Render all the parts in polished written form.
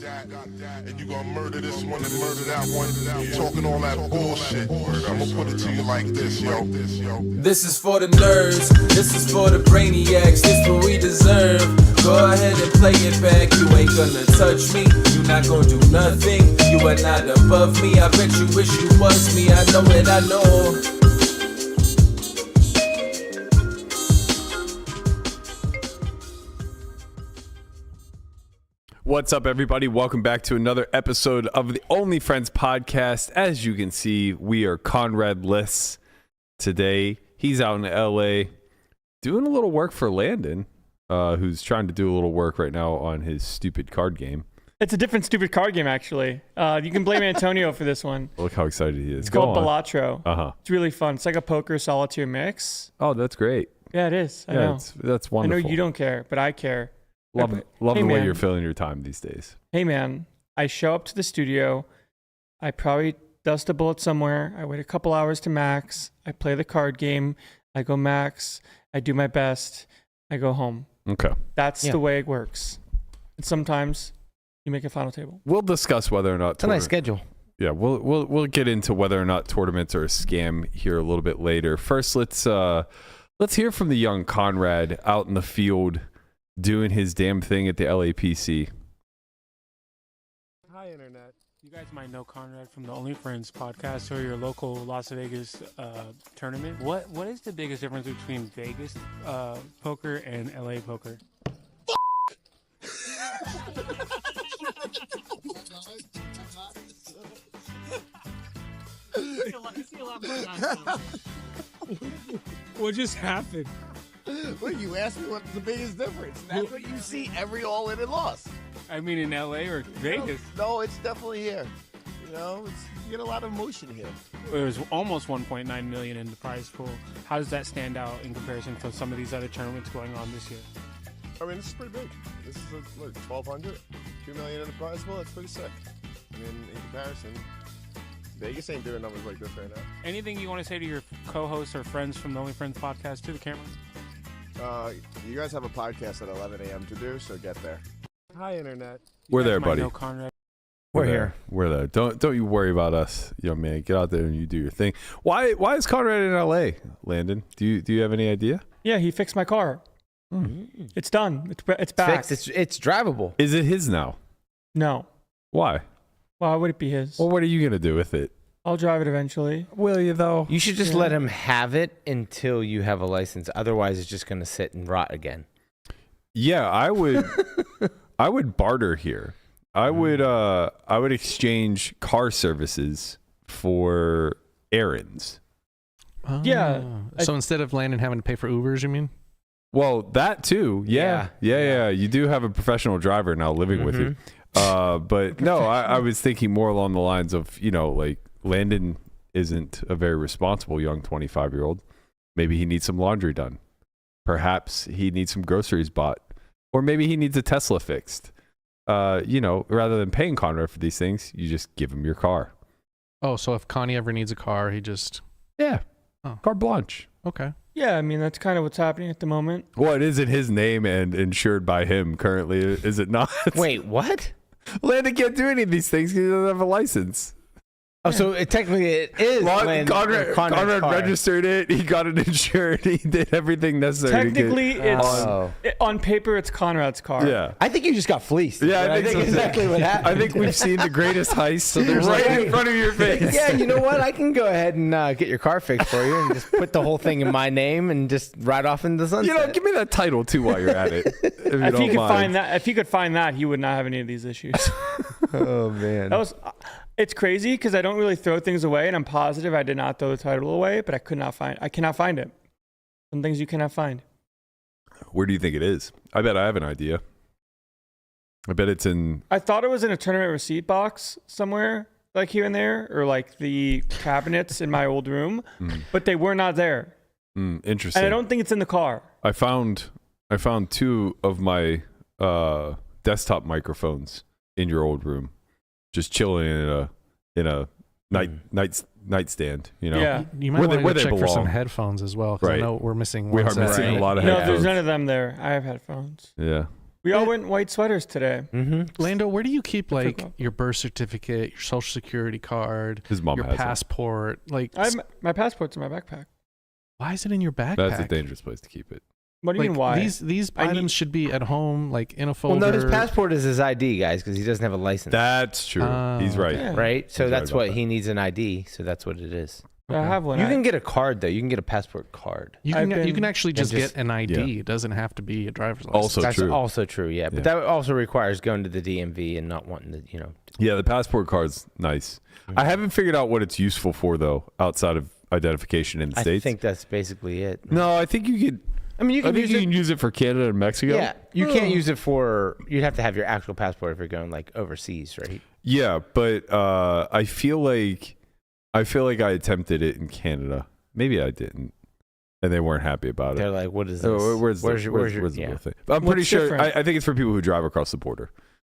and you gonna murder this one and murder that one. Talking all that bullshit. I'm gonna put it to you like this, yo. This is for the nerds, this is for the brainiacs, this what we deserve. Go ahead and play it back, you ain't gonna touch me, you not gonna do nothing, you are not above me, I bet you wish you was me, I know it, I know. What's up, everybody? Welcome back to another episode of the Only Friends podcast. As you can see, we are Conrad-less today. He's out in LA doing a little work for Landon, who's trying to do a little work right now on his stupid card game. It's a different stupid card game, actually. You can blame Antonio for this one. Look how excited he is. It's called Balatro. Uh-huh. It's really fun. It's like a poker solitaire mix. Oh, that's great. Yeah, it is. I know. That's wonderful. I know you don't care, but I care. Love Hey, the way man. you're filling your time these days. Hey, man, I show up to the studio. I probably dust a bullet somewhere. I wait a couple hours to max. I play the card game. I go max. I do my best. I go home. Okay. That's the way it works. And sometimes you make a final table. We'll discuss whether or not It's a nice schedule. Yeah, we'll get into whether or not tournaments are a scam here a little bit later. First, let's hear from the young Conrad out in the field doing his damn thing at the LAPC. Hi, Internet. You guys might know Conrad from the Only Friends podcast or your local Las Vegas tournament. What is the biggest difference between Vegas poker and LA poker? What just happened? Well, you asked me what's the biggest difference. That's what you see every all-in and loss. I mean, in LA or Vegas? No, it's definitely here. You know, you get a lot of emotion here. It was almost 1.9 million in the prize pool. How does that stand out in comparison to some of these other tournaments going on this year? I mean, this is pretty big. This is, 1,200? 2 million in the prize pool? That's pretty sick. I mean, in comparison, Vegas ain't doing numbers like this right now. Anything you want to say to your co-hosts or friends from the Only Friends podcast to the camera? You guys have a podcast at 11 a.m. to do, so get there. Hi, Internet. We're You guys there, might buddy. know Conrad. We're here. We're there. Don't you worry about us, young man. Get out there and you do your thing. Why is Conrad in LA, Landon? Do you have any idea? Yeah, he fixed my car. It's done. It's back. Fixed. It's drivable. Is it his now? No. Why? Why would it be his? Well, what are you gonna do with it? I'll drive it eventually. Will you though? You should just let him have it until you have a license. Otherwise, it's just going to sit and rot again. Yeah, I would. I would barter here. I would exchange car services for errands. Yeah. So instead of Landon having to pay for Ubers, you mean? Well, that too. Yeah. You do have a professional driver now living with you. But no, I was thinking more along the lines of, like Landon isn't a very responsible young 25-year-old. Maybe he needs some laundry done. Perhaps he needs some groceries bought. Or maybe he needs a Tesla fixed. Rather than paying Conrad for these things, you just give him your car. Oh, so if Connie ever needs a car, he just... Yeah. Oh. Carte blanche. Okay. Yeah, I mean, that's kind of what's happening at the moment. Well, it is in his name and insured by him currently, is it not? Wait, what? Landon can't do any of these things because he doesn't have a license. Oh, so technically it is Conrad car. registered it. He got it insured. He did everything necessary. Technically, to get on paper, it's Conrad's car. Yeah. I think you just got fleeced. Yeah, I think so exactly too. what happened. I think we've seen the greatest heist so there's right in front of your face. Yeah, you know what? I can go ahead and get your car fixed for you and just put the whole thing in my name and just ride off into the sunset. Give me that title too while you're at it. If he could find that, he would not have any of these issues. Oh man, it's crazy because I don't really throw things away, and I'm positive I did not throw the title away, but I cannot find it. Some things you cannot find. Where do you think it is? I bet I have an idea. I bet it's in... I thought it was in a tournament receipt box somewhere, like here and there, or like the cabinets in my old room, but they were not there. Interesting. And I don't think it's in the car. I found 2 of my desktop microphones in your old room, just chilling in a nightstand. Yeah. You might want to check for some headphones as well, because I know we're missing We one are missing a lot of No, headphones. there's none of them there. I have headphones. Yeah. We all went white sweaters today. Mm-hmm. Lando, where do you keep like forgot. your birth certificate, your social security card, His mom your has it. passport? Like, My passport's in my backpack. why is it in your backpack? That's a dangerous place to keep it. What do you Like, mean why? These I items need- should be at home, like in a Well, folder. no, his passport is his ID, guys, because he doesn't have a license. That's true. Oh, He's right. yeah. right? So He's right that's about what that. he needs an ID. So that's what it is. I have one. You can get a card though. You can get a passport card. You I've can been- actually just just- get an ID. Yeah. It doesn't have to be a driver's license. Also That's true. also true. Yeah, but Yeah. that also requires going to the DMV and not wanting to, you know. Yeah, the passport card's nice. I haven't figured out what it's useful for though, outside of identification in the I States. think that's basically it. No, I think you could. I mean, you I can think use you it. can use it for Canada and Mexico. Yeah, you can't use it for. You'd have to have your actual passport if you're going like overseas, right? Yeah, but I feel like I attempted it in Canada. Maybe I didn't, and they weren't happy about it. They're like, "What is this? Oh, where's the yeah. real thing? I'm What's pretty sure. different? I think it's for people who drive across the border.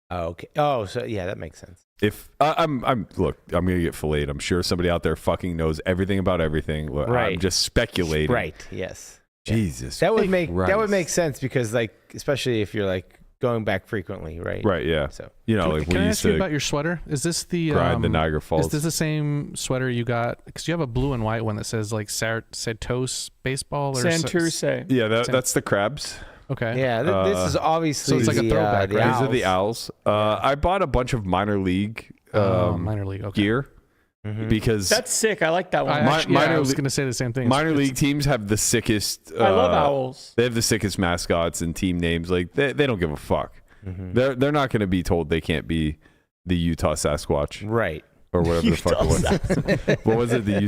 Oh, okay. Oh, so yeah, that makes sense. If I'm look, I'm gonna get filleted. I'm sure somebody out there fucking knows everything about everything. Look, I'm Right. just speculating. Right. Yes. Jesus. That would make Christ. sense because like especially if you're like going back frequently, right? Right. Yeah. So You know, Can, like can we I used ask you to about your sweater? Is this the grind the Niagara Falls. Is this the same sweater you got? Because you have a blue and white one that says like Santos baseball or Santurce. Yeah, that's the crabs. Okay. yeah, this is obviously so it's like a the, throwback, the right? These are the Owls. owls. I bought a bunch of minor league Minor league. Okay. gear Mhm. because That's sick. I like that one. I minor was lea- going to say the same thing. minor It's- league teams have the sickest. I love owls. They have the sickest mascots and team names. Like they don't give a fuck. Mhm. They're not going to be told they can't be the Utah Sasquatch Right. or whatever the fuck it was. What was it? The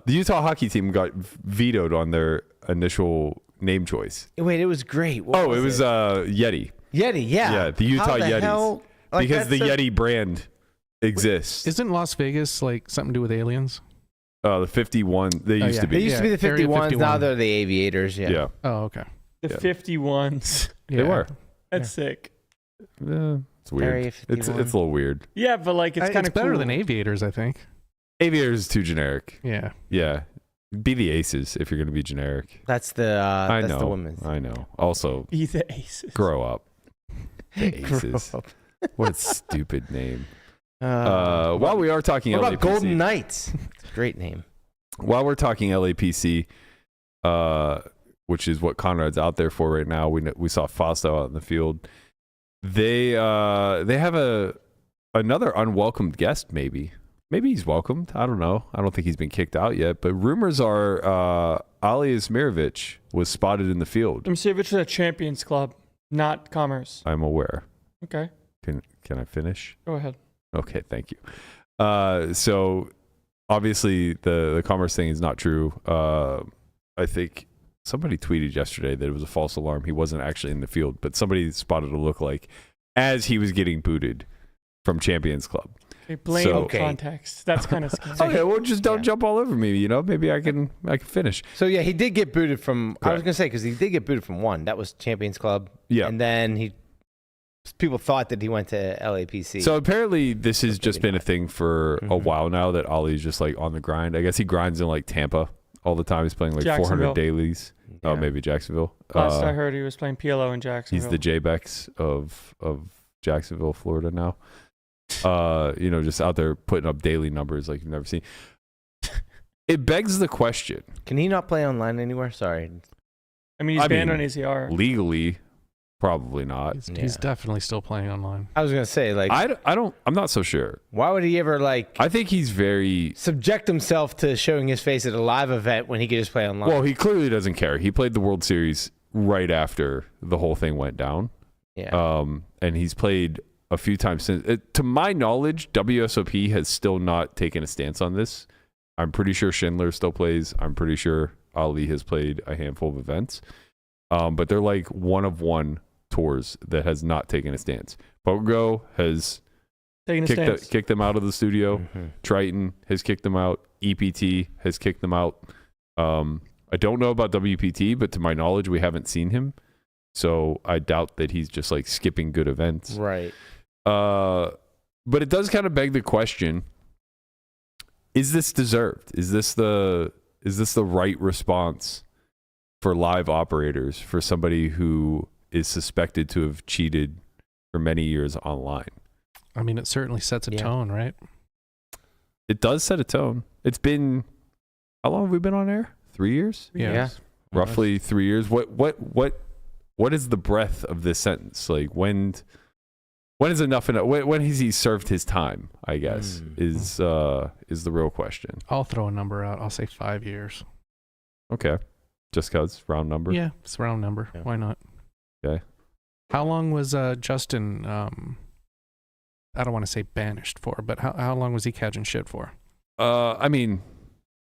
Utah hockey team got vetoed on their initial name choice. Wait, it was great. What Oh, it was Yeti. Yeti. Yeah. Yeah, the Utah How the Yetis. hell- like, Because the that's Yeti brand exists. Isn't Las Vegas like something to do with aliens? The 51. They used yeah. to They be. used to be the Area 51s. Now 51. they're the Aviators. Yeah. Yeah, Oh, okay. The Yeah. 51s. they were. That's sick. It's weird. Area It's 51. a little weird. Yeah, but like it's kind of better cool. than aviators, I think. Aviators is too generic. Yeah. Yeah, be the Aces if you're going to be generic. That's the I that's know. the women's. I know. Also, Be the aces. grow up. The Grow Aces. up. What a stupid name. Uh, While we are talking what LAPC, about Golden Knights? It's a great name. while we're talking LAPC, which is what Conrad's out there for right now, we saw Fausto out in the field. They have another unwelcomed guest. Maybe he's welcomed. I don't know. I don't think he's been kicked out yet. But rumors are Ali Imsirovic was spotted in the field. Imsirovic is a Champions Club, not Commerce. I'm aware. Okay, Can I finish? go ahead. Okay, thank you. So obviously the Commerce thing is not true. I think somebody tweeted yesterday that it was a false alarm. He wasn't actually in the field, but somebody spotted a lookalike as he was getting booted from Champions Club. Okay, blame So- Okay. context. That's kind of scary. Okay, well, just don't Yeah. jump all over me. You know, maybe I can finish. So yeah, he did get booted from. I was Correct. gonna say because he did get booted from one. That was Champions Club. Yeah. And then people thought that he went to LAPC. So apparently this has But just maybe been a not. thing for a Mhm. while now that Ollie's just like on the grind. I guess he grinds in like Tampa all the time. He's playing like 400 Jacksonville. dailys. Oh, Yeah. maybe Jacksonville. Last I heard, he was playing PLO in Jacksonville. He's the J-Bex of Jacksonville, Florida now. Just out there putting up daily numbers like you've never seen. It begs the question. Can he not play online anywhere? Sorry. I mean, he's I banned mean, on ACR. Legally, probably not. He's Yeah. definitely still playing online. I was gonna say like, I'm not so sure. why would he ever like I think he's very subject himself to showing his face at a live event when he could just play online? well, he clearly doesn't care. He played the World Series right after the whole thing went down. yeah. And he's played a few times since. To my knowledge, WSOP has still not taken a stance on this. I'm pretty sure Schindler still plays. I'm pretty sure Ali has played a handful of events. But they're like one of one tours that has not taken a stance. PokerGo has Taking a stance. kicked them out of the studio. Mhm. Triton has kicked them out. EPT has kicked them out. I don't know about WPT, but to my knowledge, we haven't seen him. So I doubt that he's just like skipping good events. Right. But it does kind of beg the question: is this deserved? Is this the right response for live operators for somebody who is suspected to have cheated for many years online. I mean, it certainly sets a tone, right? It does set a tone. It's been, how long have we been on air? 3 years? Yeah. Roughly 3 years. What is the breadth of this sentence? Like when is enough? When has he served his time? I guess is the real question. I'll throw a number out. I'll say 5 years. Okay, just cause round number. Yeah, it's a round number. Yeah. Why not? Okay. How long was Justin? I don't want to say banished for, but how long was he catching shit for? I mean,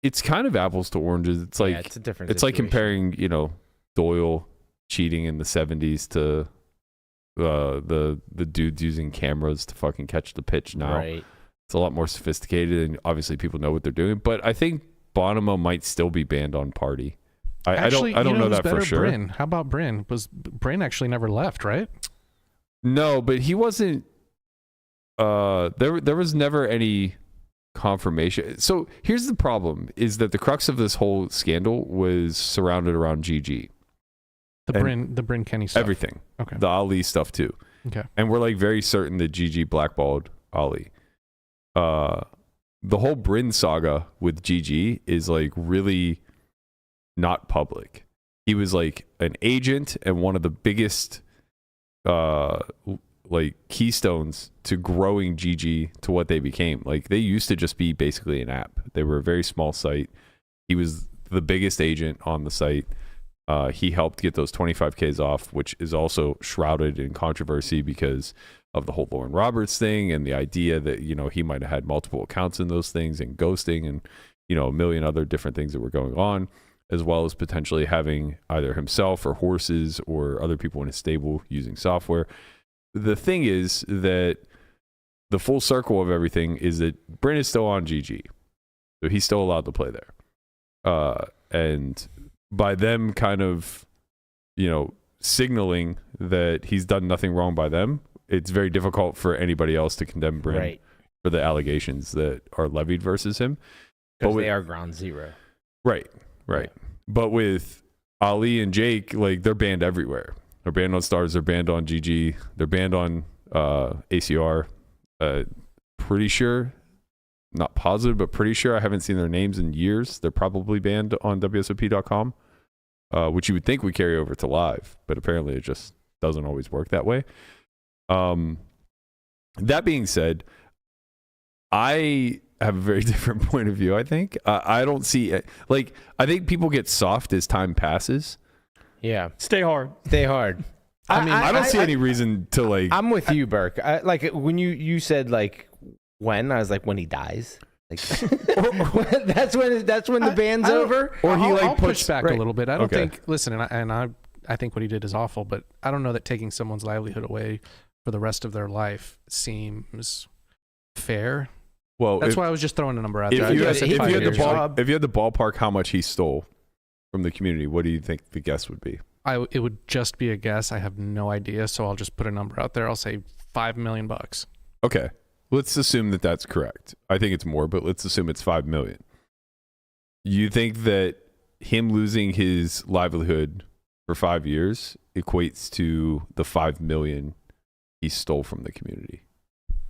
it's kind of apples to oranges. It's like it's a different. It's like comparing, Doyle cheating in the 70s to the dudes using cameras to fucking catch the pitch now. Right. It's a lot more sophisticated, and obviously people know what they're doing. But I think Bonomo might still be banned on Party. I don't know that for sure. Bryn. How about Bryn? Bryn actually never left, right? No, but he wasn't. There was never any confirmation. So here's the problem: is that the crux of this whole scandal was surrounded around GG. The Bryn Kenny stuff. Everything. Okay. The Ali stuff too. Okay. And we're like very certain that GG blackballed Ali. The whole Bryn saga with GG is like really not public. He was like an agent and one of the biggest like keystones to growing GG to what they became. Like they used to just be basically an app. They were a very small site. He was the biggest agent on the site. He helped get those 25Ks off, which is also shrouded in controversy because of the whole Lauren Roberts thing and the idea that, he might have had multiple accounts in those things and ghosting and, a million other different things that were going on, as well as potentially having either himself or horses or other people in his stable using software. The thing is that the full circle of everything is that Bryn is still on GG. So he's still allowed to play there. And by them kind of, signaling that he's done nothing wrong by them, it's very difficult for anybody else to condemn Bryn for the allegations that are levied versus him. Because they are ground zero. Right. But with Ali and Jake, like they're banned everywhere. They're banned on Stars, they're banned on GG, they're banned on ACR. Pretty sure, not positive, but pretty sure I haven't seen their names in years. They're probably banned on WSOP.com, which you would think would carry over to live, but apparently it just doesn't always work that way. That being said, I have a very different point of view. I think I don't see it. Like, I think people get soft as time passes. Yeah. Stay hard. I don't see any reason to like. I'm with you, Burke. Like when you said like when, I was like when he dies. Like that's when the band's over. Or he I'll like puts push back a little bit. I don't think. Listen, I think what he did is awful, but I don't know that taking someone's livelihood away for the rest of their life seems fair. Well, that's why I was just throwing a number out there. If you had the ballpark how much he stole from the community, what do you think the guess would be? It would just be a guess. I have no idea, so I'll just put a number out there. I'll say $5 million. Okay, let's assume that that's correct. I think it's more, but let's assume it's $5 million. You think that him losing his livelihood for 5 years equates to the $5 million he stole from the community?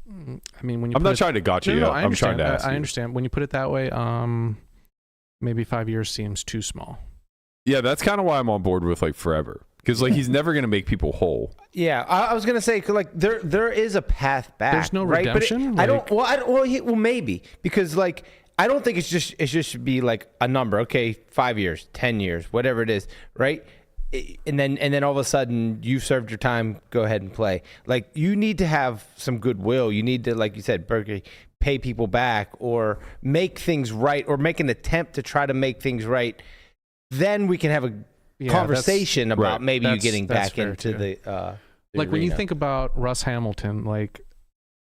I mean, when you I'm not trying to gotcha you. I'm trying to ask. I understand. When you put it that way, maybe 5 years seems too small. Yeah, that's kind of why I'm on board with like forever, because like he's never gonna make people whole. Yeah, I was gonna say like there is a path back. There's no right? redemption. Well, maybe because like I don't think it just should be like a number. Okay, 5 years, 10 years, whatever it is, right? And then all of a sudden you've served your time. Go ahead and play. Like you need to have some goodwill. You need to, like you said, Berkey, pay people back or make things right or make an attempt to try to make things right. Then we can have a conversation about maybe you getting back into the like when you think about Russ Hamilton, like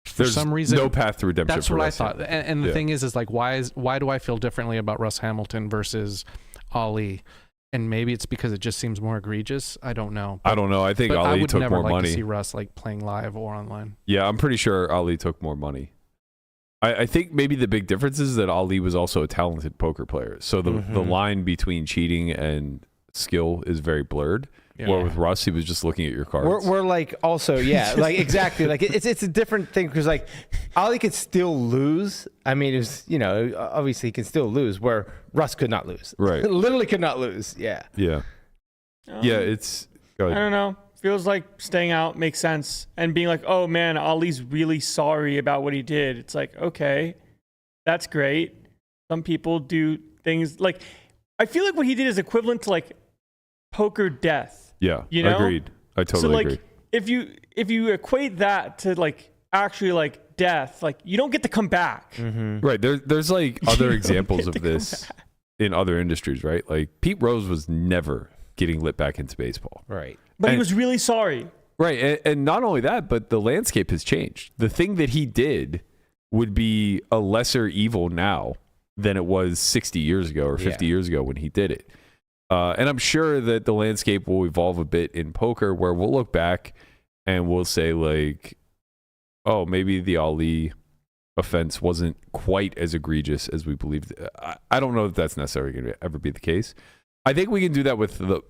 for some reason no path to redemption. That's what I thought. And the thing is like why do I feel differently about Russ Hamilton versus Ali? And maybe it's because it just seems more egregious. I don't know. I think Ali took more money. I would never like to see Russ like playing live or online. Yeah, I'm pretty sure Ali took more money. I think maybe the big difference is that Ali was also a talented poker player. So the line between cheating and skill is very blurred. Yeah. Or with Russ, he was just looking at your cards. We're like also like exactly like it's a different thing because like Ali could still lose. I mean, it was obviously he can still lose where Russ could not lose. Right. Literally could not lose. Yeah. Yeah. Yeah, it's. Go I ahead. don't know. Feels like staying out makes sense, and being like, oh man, Ali's really sorry about what he did. It's like, okay, that's great. Some people do things like, I feel like what he did is equivalent to like poker death. Yeah, You know? agreed. I totally So like, agree. if you equate that to like actually like death, like you don't get to come back. Right. There's like other examples get of to come this in other industries, right? Like Pete Rose was never getting lit back into baseball. Right. But he And- was really sorry. Right. And not only that, but the landscape has changed. The thing that he did would be a lesser evil now than it was 60 years ago or 50 years ago when he did it. And I'm sure that the landscape will evolve a bit in poker where we'll look back and we'll say like, oh, maybe the Ali offense wasn't quite as egregious as we believed. I don't know if that's necessarily going to ever be the case. I think we can do that with the...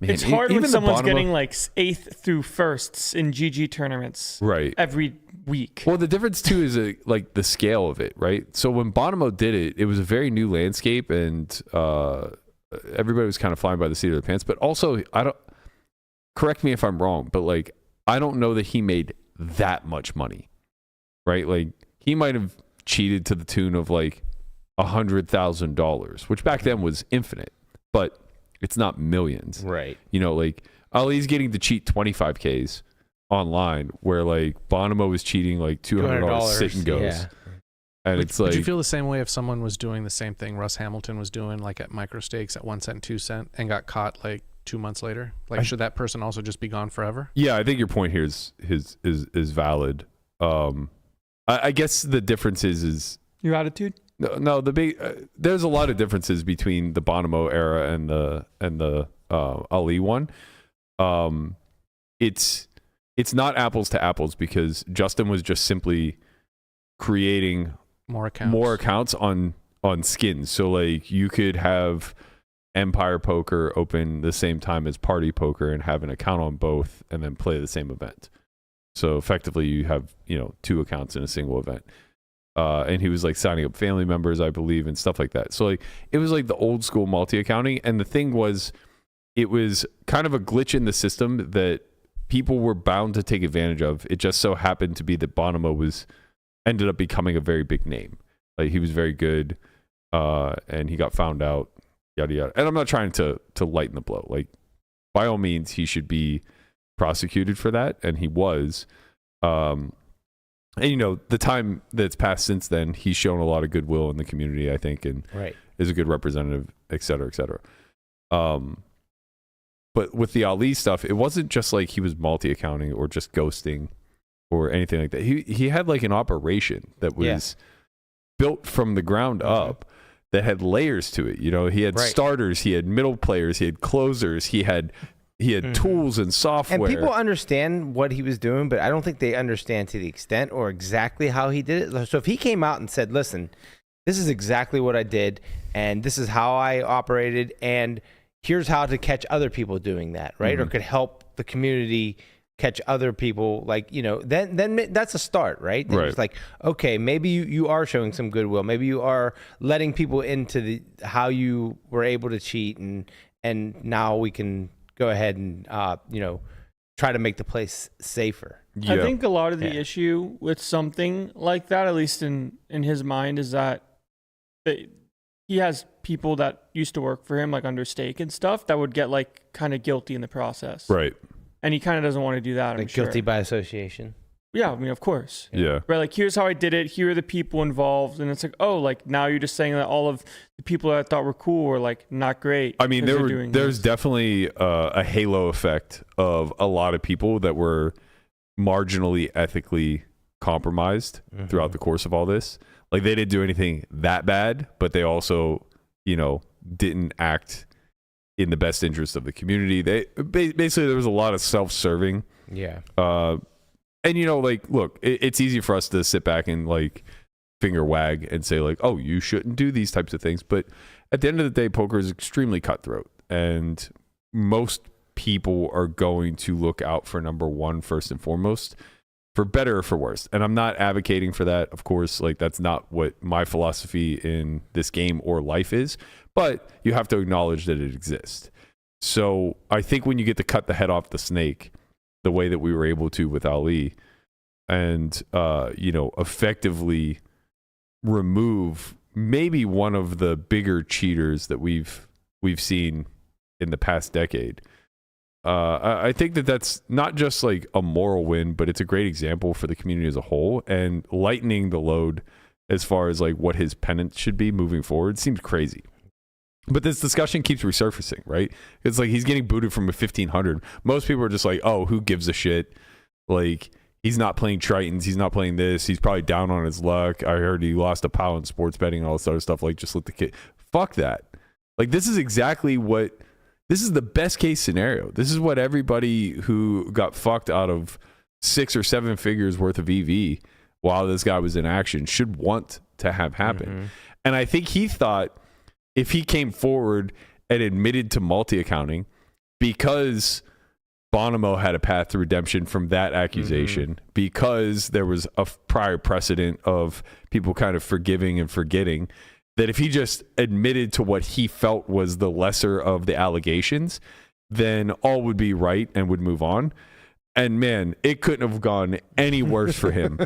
Man, It's hard when even the someone's bottom of- getting like 8th through 1sts in GG tournaments Right. every week. Well, the difference too is like the scale of it, right? So when Bonomo did it, it was a very new landscape, and everybody was kind of flying by the seat of their pants. But also, correct me if I'm wrong, but like I don't know that he made that much money, right? Like he might have cheated to the tune of like $100,000, which back then was infinite, but it's not millions, Right. Like Ali's getting to cheat 25Ks online, where like Bonomo was cheating like $200 sit and goes. Yeah. And Would, it's like, would you feel the same way if someone was doing the same thing Russ Hamilton was doing, like at micro stakes at 1 cent, 2 cent, and got caught like 2 months later? Like, should that person also just be gone forever? yeah, I think your point here is valid. I guess the difference is Your attitude? no the big there's a lot of differences between the Bonomo era and the Ali one. It's not apples to apples because Justin was just simply creating More accounts. more accounts on skins. So like you could have Empire Poker open the same time as Party Poker and have an account on both and then play the same event. So effectively you have, 2 accounts in a single event. And he was like signing up family members, I believe, and stuff like that. So like it was like the old school multi-accounting. And the thing was, it was kind of a glitch in the system that people were bound to take advantage of. It just so happened to be that Bonomo ended up becoming a very big name. Like he was very good, and he got found out, yada yada. And I'm not trying to lighten the blow. Like by all means, he should be prosecuted for that, and he was. And the time that's passed since then, he's shown a lot of goodwill in the community, I think, and Right. is a good representative, et cetera, et cetera. But with the Ali stuff, it wasn't just like he was multi-accounting or just ghosting or anything like that. He had like an operation that was built from the ground up that had layers to it. He had starters, he had middle players, he had closers, he had tools and software. And people understand what he was doing, but I don't think they understand to the extent or exactly how he did it. So if he came out and said, listen, this is exactly what I did, and this is how I operated, and here's how to catch other people doing that, right? Or could help the community catch other people, like, then that's a start, right? Then it's like, okay, maybe you are showing some goodwill. Maybe you are letting people into how you were able to cheat, and now we can go ahead and try to make the place safer. Yeah. I think a lot of the issue with something like that, at least in his mind, is that he has people that used to work for him, like under stake and stuff, that would get like kind of guilty in the process. Right. And he kind of doesn't want to do that. I'm Like sure. guilty by association. Yeah, I mean, of course. Yeah. Right, like here's how I did it. Here are the people involved, and it's like, oh, like now you're just saying that all of the people that I thought were cool were like not great. I mean, because they're doing there's this. definitely a halo effect of a lot of people that were marginally ethically compromised throughout the course of all this. Like they didn't do anything that bad, but they also, didn't act in the best interest of the community. They basically there was a lot of self-serving. Yeah. And look, it's easy for us to sit back and like finger wag and say like, oh, you shouldn't do these types of things. But at the end of the day, poker is extremely cutthroat, and most people are going to look out for number one first and foremost, for better or for worse. And I'm not advocating for that, of course. Like, that's not what my philosophy in this game or life is, but you have to acknowledge that it exists. So I think when you get to cut the head off the snake the way that we were able to with Ali, and effectively remove maybe one of the bigger cheaters that we've seen in the past decade, I think that that's not just like a moral win, but it's a great example for the community as a whole, and lightening the load as far as like what his penance should be moving forward seems crazy. But this discussion keeps resurfacing, right? It's like he's getting booted from a 1500. Most people are just like, oh, who gives a shit? Like, he's not playing Tritons. He's not playing this. He's probably down on his luck. I heard he lost a pal in sports betting and all this other stuff. Like, just let the kid. Fuck that. Like, this is exactly what. This is the best case scenario. This is what everybody who got fucked out of 6 or 7 figures worth of EV while this guy was in action should want to have happen. Mm-hmm. And I think he thought if he came forward and admitted to multi-accounting, because Bonomo had a path to redemption from that accusation, because there was a prior precedent of people kind of forgiving and forgetting, that if he just admitted to what he felt was the lesser of the allegations, then all would be right and would move on. And man, it couldn't have gone any worse for him.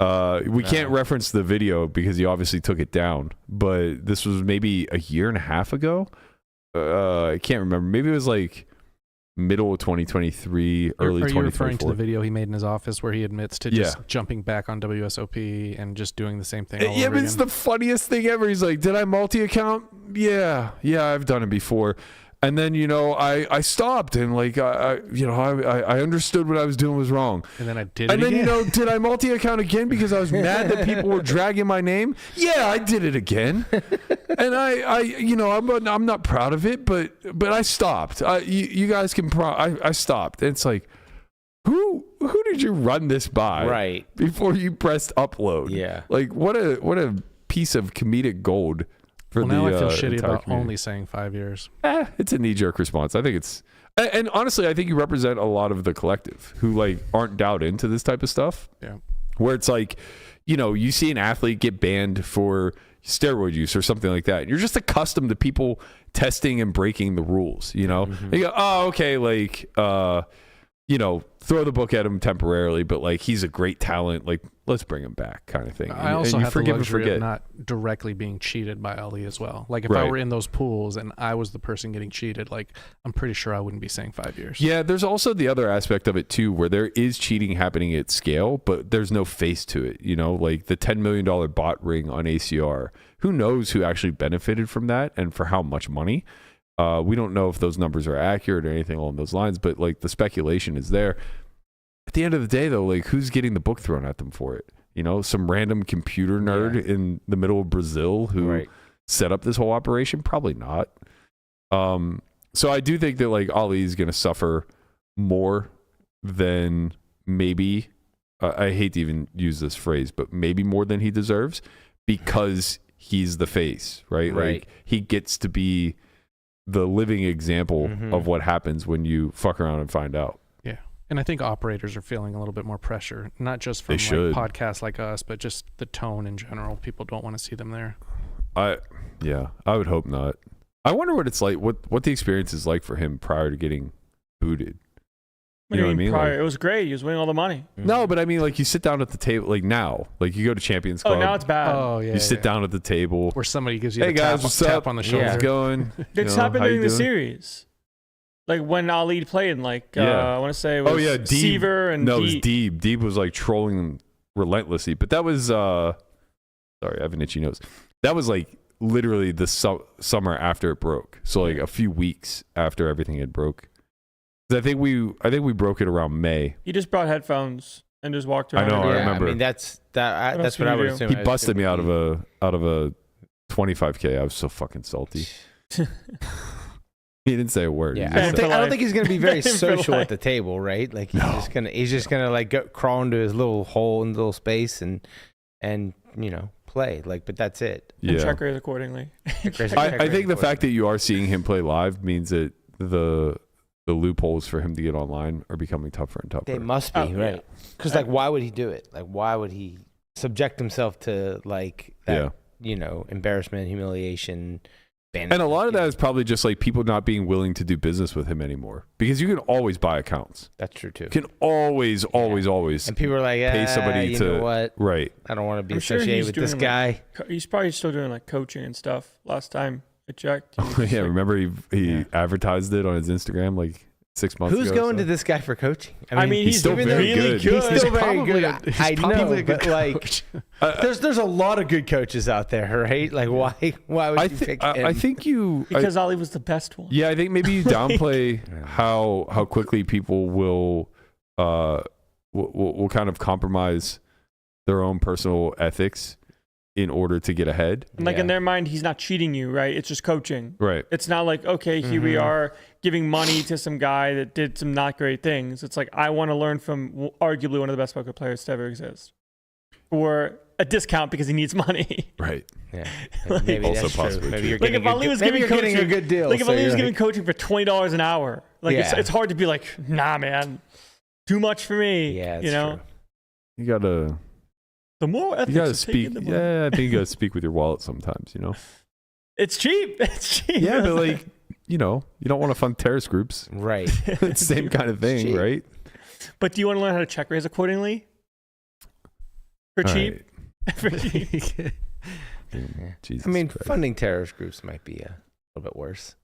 We can't reference the video because he obviously took it down, but this was maybe a year and a half ago. I can't remember. Maybe it was like middle of 2023, early 2024. Are you referring to the video he made in his office where he admits to just jumping back on WSOP and just doing the same thing all over but it's the funniest thing ever. He's like, did I multi-account? Yeah, I've done it before. And then, I stopped and like, I understood what I was doing was wrong. And then I did it again. And then, did I multi-account again because I was mad that people were dragging my name? Yeah, I did it again. And I'm not proud of it, but I stopped. You guys can, I stopped. And it's like, who did you run this by? Right. Before you pressed upload? Yeah. Like, what a piece of comedic gold. Now I feel shitty about community. Only saying 5 years. It's a knee-jerk response. I think it's, and honestly, I think you represent a lot of the collective who like aren't dialed into this type of stuff. Yeah, where it's like, you see an athlete get banned for steroid use or something like that, and you're just accustomed to people testing and breaking the rules. You go, oh, okay, like, throw the book at him temporarily, but like he's a great talent. Like, let's bring him back, kind of thing. I also have the luxury of not directly being cheated by Ali as well. Like, if I were in those pools and I was the person getting cheated, like, I'm pretty sure I wouldn't be saying 5 years. Yeah, there's also the other aspect of it too, where there is cheating happening at scale, but there's no face to it. Like the $10 million bot ring on ACR. Who knows who actually benefited from that and for how much money? We don't know if those numbers are accurate or anything along those lines, but like the speculation is there. At the end of the day, though, like, who's getting the book thrown at them for it? Some random computer nerd in the middle of Brazil who set up this whole operation? Probably not. So I do think that like Ali is going to suffer more than maybe, I hate to even use this phrase, but maybe more than he deserves, because he's the face, right? Like, he gets to be the living example of what happens when you fuck around and find out. Yeah. And I think operators are feeling a little bit more pressure, not just from like podcasts like us, but just the tone in general. People don't want to see them there. I would hope not. I wonder what it's like, what the experience is like for him prior to getting booted. You know what I mean? Prior, it was great. He was winning all the money. No, but I mean, like, you sit down at the table, like now, like you go to Champions Club. Oh, now it's bad. Oh, yeah. You sit down at the table where somebody gives you hey a guys, what's tap up? On the shoulder. How's it going? It's happened during the series. Like when Ali played, like, I want to say it was Seaver and No, it was Deeb. Deeb was like trolling them relentlessly. But that was, sorry, I have an itchy nose. That was like literally the summer after it broke. So like a few weeks after everything had broke. I think we broke it around May. He just brought headphones and just walked around. I know. I remember. I mean, that's what I would assume. He busted me out of a 25K. I was so fucking salty. He didn't say a word. Yeah, I don't think he's gonna be very social at the table, right? Like he's just gonna like crawl into his little hole in the little space and play. Like, but that's it. And check raise accordingly. I think the fact that you are seeing him play live means that the loopholes for him to get online are becoming tougher and tougher. They must be, right? Because like, why would he do it? Like, why would he subject himself to like that? Embarrassment, humiliation. And a lot of that is probably just like people not being willing to do business with him anymore, because you can always buy accounts. That's true too. You can always. And people are like, pay somebody you to know what? Right. I don't want to be I'm sure associated he's with doing, this guy. He's probably still doing like coaching and stuff. Last time I checked. Yeah, remember he advertised it on his Instagram like 6 months ago. Who's going to this guy for coaching? I mean, he's still very good. He's still very probably good. a- he's I probably know, a good but like, there's a lot of good coaches out there, right? Like, why would you pick him? I think you because Ali was the best one. Yeah, I think maybe you downplay how quickly people will kind of compromise their own personal ethics in order to get ahead. Like in their mind, he's not cheating you, right? It's just coaching. Right. It's not like, okay, here we are giving money to some guy that did some not great things. It's like, I want to learn from arguably one of the best poker players to ever exist for a discount because he needs money. Right. Yeah. Like, Maybe also that's true. possibly Maybe true. you're Like getting if Ali was maybe giving you're coaching, getting a good deal. like if so Ali was you're giving like- coaching for $20 an hour, like Yeah. it's hard to be like, nah, man, too much for me. Yeah, you know, true. You gotta the more ethics are speak. taken, the more- Yeah, I think you gotta speak with your wallet sometimes. You know. It's cheap. It's cheap. Yeah, but like, you know, you don't want to fund terrorist groups. Right. It's the same kind of thing, cheap. right? But do you want to learn how to check raise accordingly? For All cheap? right. For cheap. Jesus I mean, Christ. funding terrorist groups might be a little bit worse.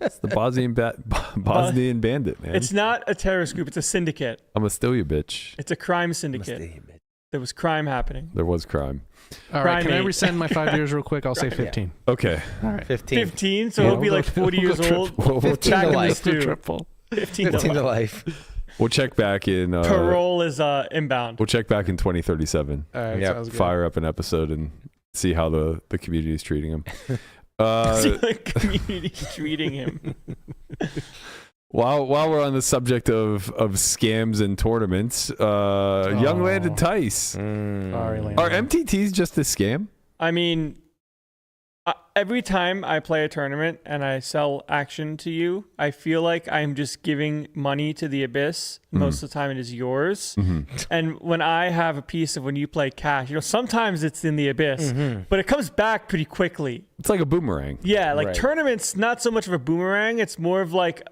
It's the Bosnian bandit, man. It's not a terrorist group. It's a syndicate. I'm gonna steal you, bitch. It's a crime syndicate. There was crime happening. There was crime. All right, can I Primate. rescind my 5 years real quick? I'll say 15. Okay. All right. 15. 15, so Yeah, he'll be we'll like go- 40 we'll years go old. We'll Back to in life. this dude. Triple. 15 15 to to life. life. We'll check back in. Parole is inbound. We'll check back in 2037. All right, Yep. sounds good. Fire up an episode and see how the community is treating him. See the community treating him. While we're on the subject of scams and tournaments, young Landon Tice. Sorry, Landon. Are MTTs just a scam? I mean, every time I play a tournament and I sell action to you, I feel like I'm just giving money to the abyss. Most of the time it is yours. And when I have a piece of when you play cash, you know, sometimes it's in the abyss, but it comes back pretty quickly. It's like a boomerang. Yeah, like Right. tournaments, not so much of a boomerang. It's more of like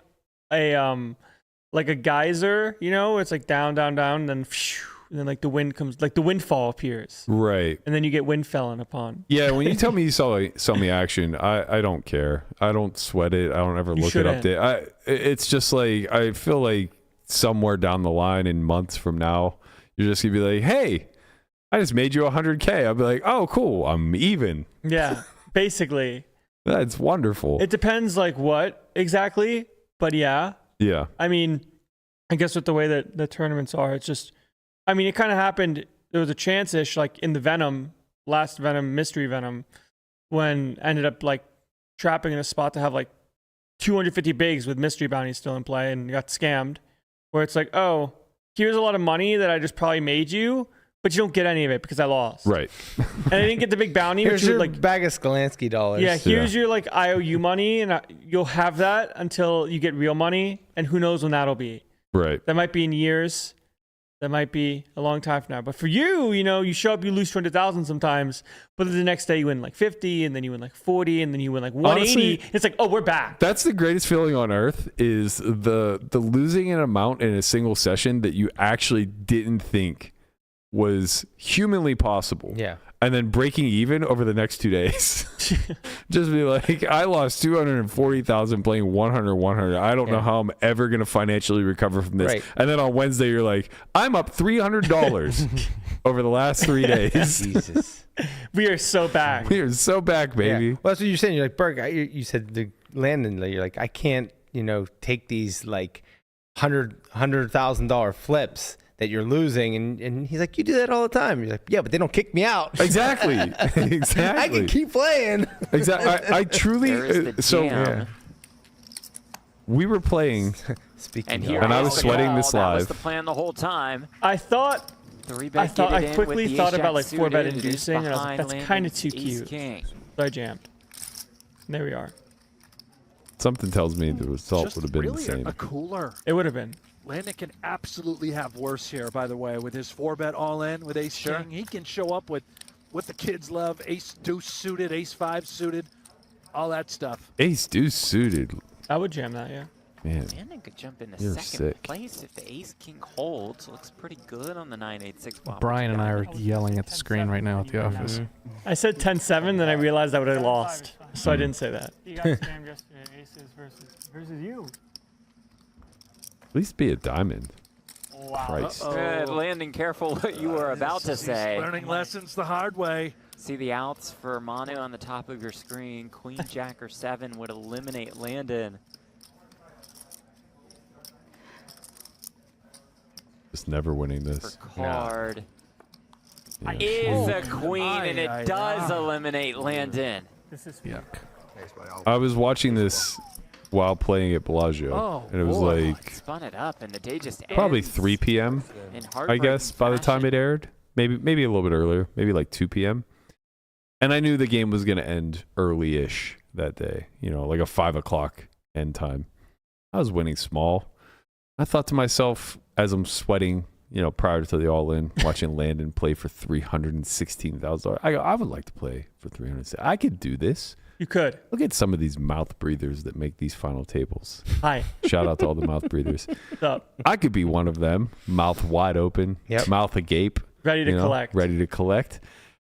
a geyser, you know, it's like down, down, down, and then phew, and then like the wind comes, like the windfall appears, Right. and then you get windfallen upon. Yeah, when you tell me you saw me action, I don't care. I don't sweat it. I don't ever You look it up. It's just like I feel like somewhere down the line in months from now, you're just gonna be like, "Hey, I just made you 100K." I'll be like, "Oh, cool. I'm even." Yeah, basically. That's wonderful. It depends like what exactly, but yeah. Yeah. I mean, I guess with the way that the tournaments are, it's just, I mean, it kind of happened. There was a chance-ish like in the last Venom, Mystery Venom, when I ended up like trapping in a spot to have like 250 bigs with Mystery Bounty still in play and got scammed, where it's like, oh, here's a lot of money that I just probably made you, but you don't get any of it because I lost. Right. And I didn't get the big bounty. Here's which your like, bag of Skalansky dollars. yeah, here's your like IOU money, and you'll have that until you get real money, and who knows when that'll be. Right. That might be in years. That might be a long time from now. But for you, you know, you show up, you lose 200,000 sometimes, but then the next day you win like 50, and then you win like 40, and then you win like 180. Honestly, it's like, oh, we're back. That's the greatest feeling on earth is the losing an amount in a single session that you actually didn't think was humanly possible. Yeah. And then breaking even over the next 2 days. Just be like, I lost 240,000 playing 100. I don't know how I'm ever going to financially recover from this. Right. And then on Wednesday, you're like, I'm up $300 over the last 3 days. Jesus. We are so back. We are so back, baby. Yeah. Well, that's what you're saying. You're like, Berg, you said to Landon, you're like, I can't, you know, take these like $100,000 flips that you're losing, and he's like, you do that all the time. You're like, yeah, but they don't kick me out. Exactly. Exactly. I can keep playing. Exactly. I truly. There is the So jam. we were playing. Speaking And of, here And I is was the sweating ball. this That was live. the plan the whole time. I thought I quickly thought about like 4-bet inducing, and I was like, that's kind of too cute. King. So I jammed. And there we are. something tells me the result Just would have been really the same. a cooler. It would have been. Landon can absolutely have worse here, by the way, with his 4-bet all-in with ace king. He can show up with what the kids love, ace deuce suited, ace 5 suited, all that stuff. Ace deuce suited. I would jam that, yeah. Man, Landon could jump into you're second sick. place if the ace king holds. Looks pretty good on the 9-8-6 flop. Brian and I are yelling at the screen right now at the office. I said 10-7, then I realized I would have lost. So I didn't say that. You got scammed yesterday. Aces versus you. At least be a diamond. Wow. Christ. Landon, careful what you were about to He's say. learning lessons the hard way. See the outs for Manu on the top of your screen. Queen, Jack, or 7 would eliminate Landon. Just never winning For this. card Yeah. is a queen, and it does eliminate Landon. This is Yuck. I was watching this while playing at Bellagio, Oh, and it was Boy, like spun it up, and the day just probably ends 3 p.m. in I heartbreaking guess by the time it fashion. aired, maybe a little bit earlier, maybe like 2 p.m. And I knew the game was going to end early-ish that day, like a 5 o'clock end time. I was winning small. I thought to myself as I'm sweating, prior to the all-in, watching Landon play for $316,000. I would like to play for $300,000. I could do this. You could. Look at some of these mouth breathers that make these final tables. Hi. Shout out to all the mouth breathers. What's up? I could be one of them. Mouth wide open, mouth agape. Ready to collect. Ready to collect.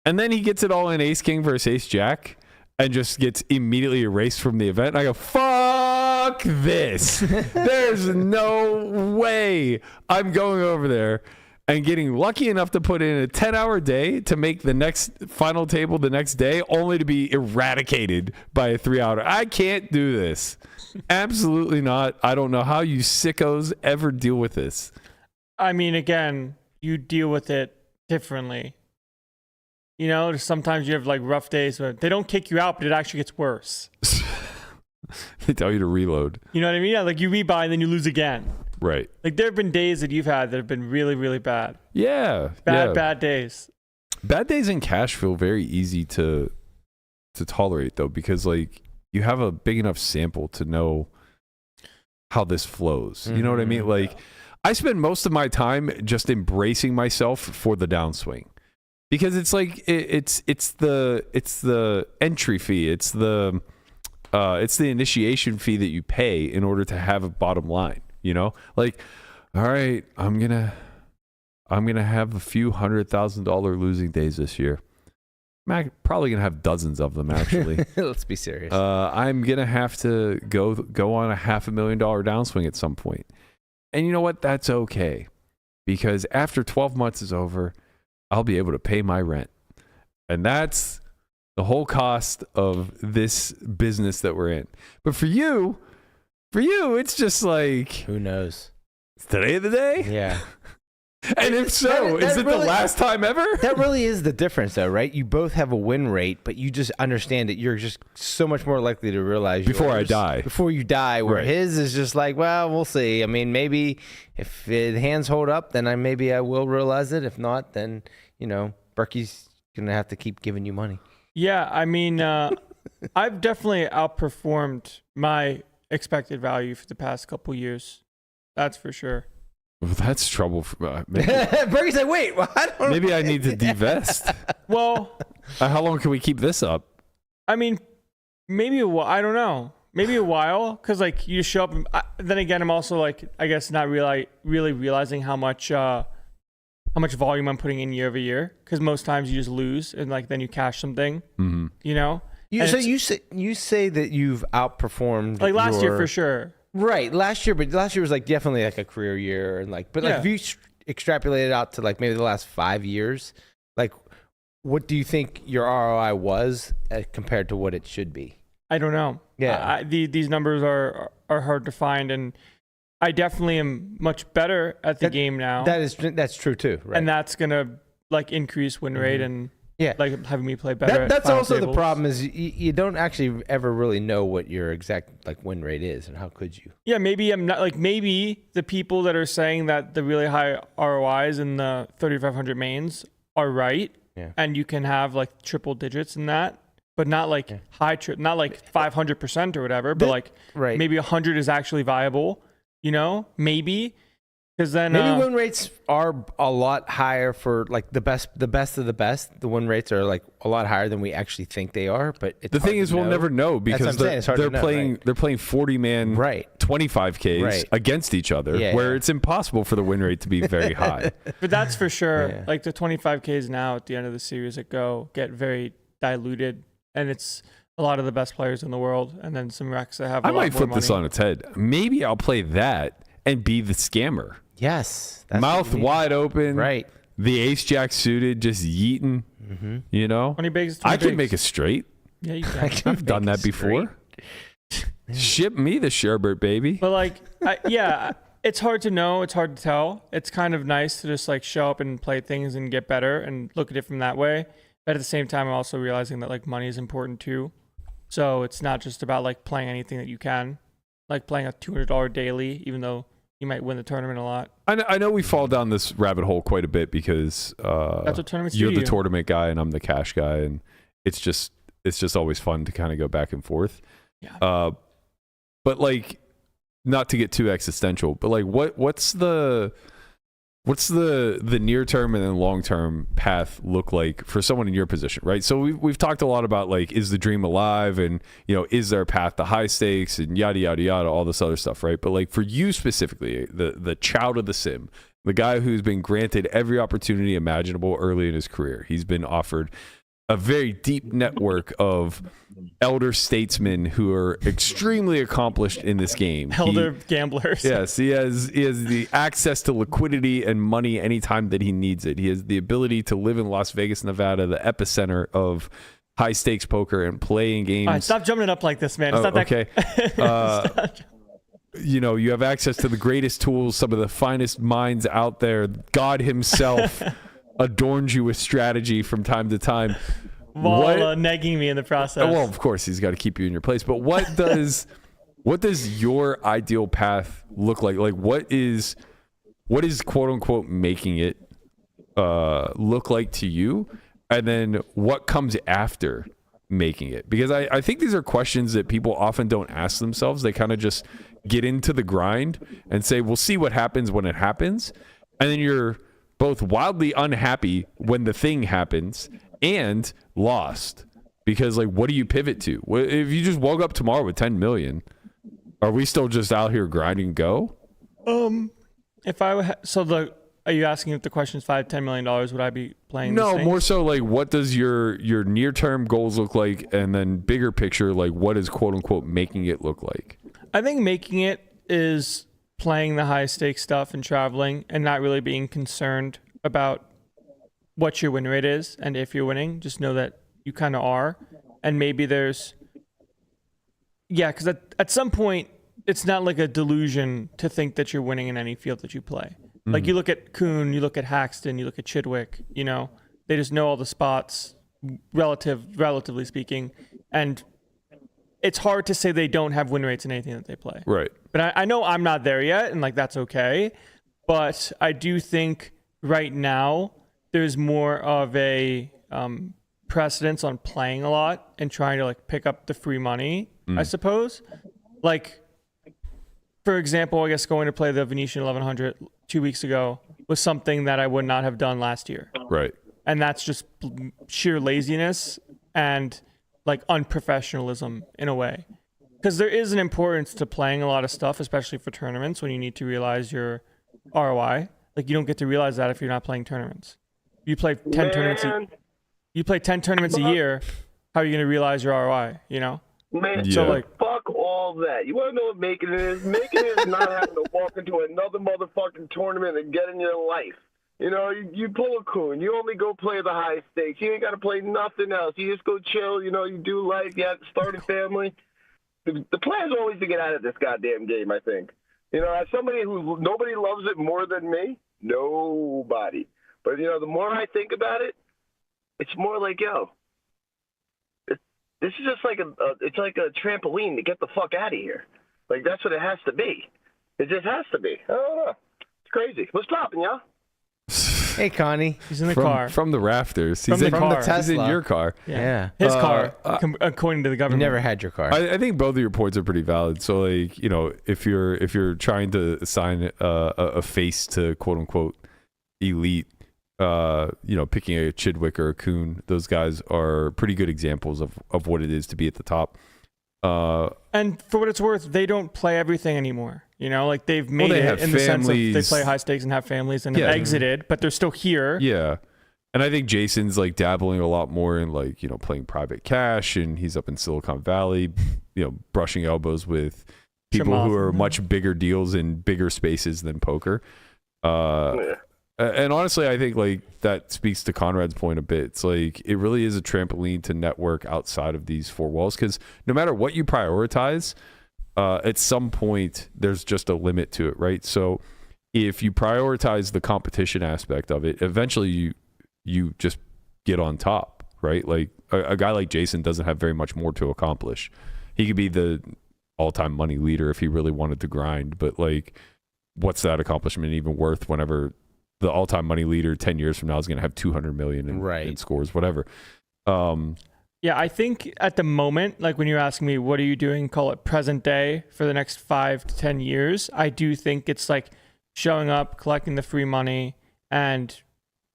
And then he gets it all in ace king versus ace jack and just gets immediately erased from the event. And I go, fuck this. There's no way I'm going over there and getting lucky enough to put in a 10-hour day to make the next final table the next day, only to be eradicated by a 3-hour. I can't do this. Absolutely not. I don't know how you sickos ever deal with this. I mean, again, you deal with it differently. Sometimes you have like rough days where they don't kick you out, but it actually gets worse. They tell you to reload. You know what I mean? Like you rebuy and then you lose again. Right. Like there have been days that you've had that have been really, really bad. Yeah. Bad days. Bad days in cash feel very easy to tolerate though, because like you have a big enough sample to know how this flows. You know what I mean? Like I spend most of my time just embracing myself for the downswing. Because it's like it's the entry fee, it's the initiation fee that you pay in order to have a bottom line. Like, all right, I'm gonna have a few $100,000 losing days this year. I'm probably gonna have dozens of them actually. Let's be serious. I'm gonna have to go on a $500,000 downswing at some point, and you know what? That's okay, because after 12 months is over, I'll be able to pay my rent. And that's the whole cost of this business that we're in. But for you, it's just like, Who knows? it's today the day? Yeah. And if so, is it the last time ever? That really is the difference, though, right? You both have a win rate, but you just understand that you're just so much more likely to realize Before you die. Where Right. his is just like, well, we'll see. I mean, maybe if the hands hold up, then I will realize it. If not, then Berkey's gonna have to keep giving you money. Yeah, I mean, I've definitely outperformed my expected value for the past couple years. That's for sure. Well, that's trouble. Maybe, Berkey's like, wait, maybe I need to divest. Well, How long can we keep this up? I mean, maybe I don't know. Maybe a while, because like you show up. And then again, I'm also like, I guess not really realizing how much volume I'm putting in year over year. Because most times you just lose and like then you cash something. Mm-hmm. So you say that you've outperformed like last year for sure. Right, last year, but last year was like definitely like a career year, and like, but like if you extrapolate it out to like maybe the last 5 years, like, what do you think your ROI was compared to what it should be? I don't know. Yeah, these numbers are hard to find, and I definitely am much better at the game now. That's true too, right? And that's gonna like increase win rate and like having me play better. That's also the problem is you don't actually ever really know what your exact like win rate is, and how could you? Yeah, maybe I'm not like maybe the people that are saying that the really high ROIs in the 3,500 mains are right. Yeah. And you can have like triple digits in that. but not like not like 500% or whatever, but like maybe 100 is actually viable, you know, maybe. Because then maybe win rates are a lot higher for like the best of the best. The win rates are like a lot higher than we actually think they are. But it's the thing is, we'll never know because they're playing 40-man 25Ks against each other, where it's impossible for the win rate to be very high. But that's for sure. Yeah. Like the 25Ks now at the end of the series that get very diluted, and it's a lot of the best players in the world, and then some wrecks that have. I might flip this on its head. Maybe I'll play that and be the scammer. Yes. Mouth wide open. Right. The ace jack suited, just yeeting. You know? 20 bigs, I can make a straight. Yeah, you can. I've done that before. Ship me the sherbet, baby. But like, it's hard to know. It's hard to tell. It's kind of nice to just like show up and play things and get better and look at it from that way. But at the same time, I'm also realizing that like money is important too. So it's not just about like playing anything that you can, like playing a $200 daily, even though you might win the tournament a lot. I know we fall down this rabbit hole quite a bit because that's what tournaments you're do to the tournament guy and I'm the cash guy, and it's just always fun to kind of go back and forth. Yeah. But like, not to get too existential, but like, what's the near term and then long term path look like for someone in your position, right? So we've talked a lot about like, is the dream alive, and you know, is there a path to high stakes and yada yada yada, all this other stuff, right? But like for you specifically, the child of the sim, the guy who's been granted every opportunity imaginable early in his career, he's been offered a very deep network of elder statesmen who are extremely accomplished in this game. Elder gamblers. Yes, he has the access to liquidity and money anytime that he needs it. He has the ability to live in Las Vegas, Nevada, the epicenter of high stakes poker, and playing games. All right, stop jumping up like this, man. It's not okay. You know, you have access to the greatest tools, some of the finest minds out there. God himself adorns you with strategy from time to time. While negging me in the process. Well, of course, he's got to keep you in your place. But what does your ideal path look like? Like, what is quote unquote making it look like to you? And then what comes after making it? Because I think these are questions that people often don't ask themselves. They kind of just get into the grind and say, we'll see what happens when it happens. And then you're both wildly unhappy when the thing happens and lost, because like, what do you pivot to? If you just woke up tomorrow with 10 million, are we still just out here grinding go? If I are you asking if the question is $5-10 million, would I be playing No, these things? more so like, what does your near term goals look like, and then bigger picture, like what is quote unquote making it look like? I think making it is playing the high stakes stuff and traveling and not really being concerned about what your win rate is. And if you're winning, just know that you kind of are. And maybe because at some point, it's not like a delusion to think that you're winning in any field that you play. Mm-hmm. Like you look at Kuhn, you look at Haxton, you look at Chidwick, you know, they just know all the spots relatively speaking. And it's hard to say they don't have win rates in anything that they play. Right. But I know I'm not there yet, and like that's okay. But I do think right now there's more of a precedence on playing a lot and trying to like pick up the free money, I suppose. Like, for example, I guess going to play the Venetian 1100 2 weeks ago was something that I would not have done last year. Right. And that's just sheer laziness and like unprofessionalism in a way. Because there is an importance to playing a lot of stuff, especially for tournaments, when you need to realize your ROI. Like, you don't get to realize that if you're not playing tournaments. You play 10 tournaments. You play 10 tournaments a year. How are you going to realize your ROI? You know. Man, so like, fuck all that. You want to know what making it is? Making it is not having to walk into another motherfucking tournament and get in your life. You know, you pull a Kuhn. You only go play the high stakes. You ain't got to play nothing else. You just go chill. You know, you do life. You have to start a family. The plan is always to get out of this goddamn game, I think. You know, as somebody who nobody loves it more than me, nobody. But, you know, the more I think about it, it's more like, yo, this is just like it's like a trampoline to get the fuck out of here. Like, that's what it has to be. It just has to be. I don't know. It's crazy. What's poppin', y'all? Hey, Connie. He's in the from, car. from the rafters. From He's the in, car. He's in your car. Yeah. His Uh, car, according to the You government. never had your car. I think both of your points are pretty valid. So, like, you know, if you're trying to assign a face to quote unquote elite, you know, picking a Chidwick or a Kuhn, those guys are pretty good examples of what it is to be at the top. And for what it's worth, they don't play everything anymore. You know, like they've made they it have in the sense of they families. play high stakes and have families and Yeah. have exited, but they're still here. Yeah. And I think Jason's like dabbling a lot more in like, you know, playing private cash, and he's up in Silicon Valley, you know, brushing elbows with people who are much bigger deals in bigger spaces than poker. And honestly, I think like that speaks to Conrad's point a bit. It's like it really is a trampoline to network outside of these four walls, because no matter what you prioritize, at some point there's just a limit to it, right? So if you prioritize the competition aspect of it, eventually you just get on top, right? Like a guy like Jason doesn't have very much more to accomplish. He could be the all-time money leader if he really wanted to grind, but like what's that accomplishment even worth whenever the all-time money leader 10 years from now is going to have 200 million in scores, whatever. Yeah, I think at the moment, like when you're asking me, what are you doing, call it present day for the next 5 to 10 years, I do think it's like showing up, collecting the free money, and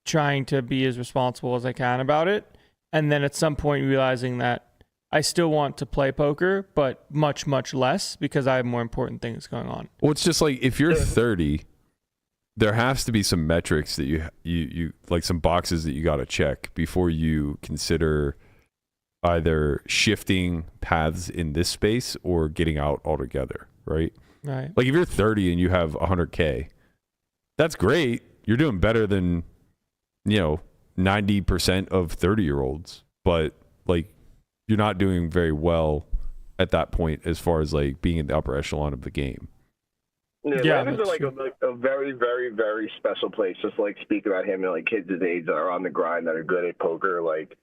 trying to be as responsible as I can about it. And then at some point realizing that I still want to play poker, but much, much less because I have more important things going on. Well, it's just like if you're 30, there has to be some metrics that you like, some boxes that you got to check before you consider either shifting paths in this space or getting out altogether, right? Right. Like if you're 30 and you have 100K, that's great. You're doing better than, you know, 90% of 30-year-olds, but like you're not doing very well at that point as far as like being in the upper echelon of the game. Yeah, Landon's like a very, very, very special place. Just like speak about him and like kids his age that are on the grind that are good at poker. Like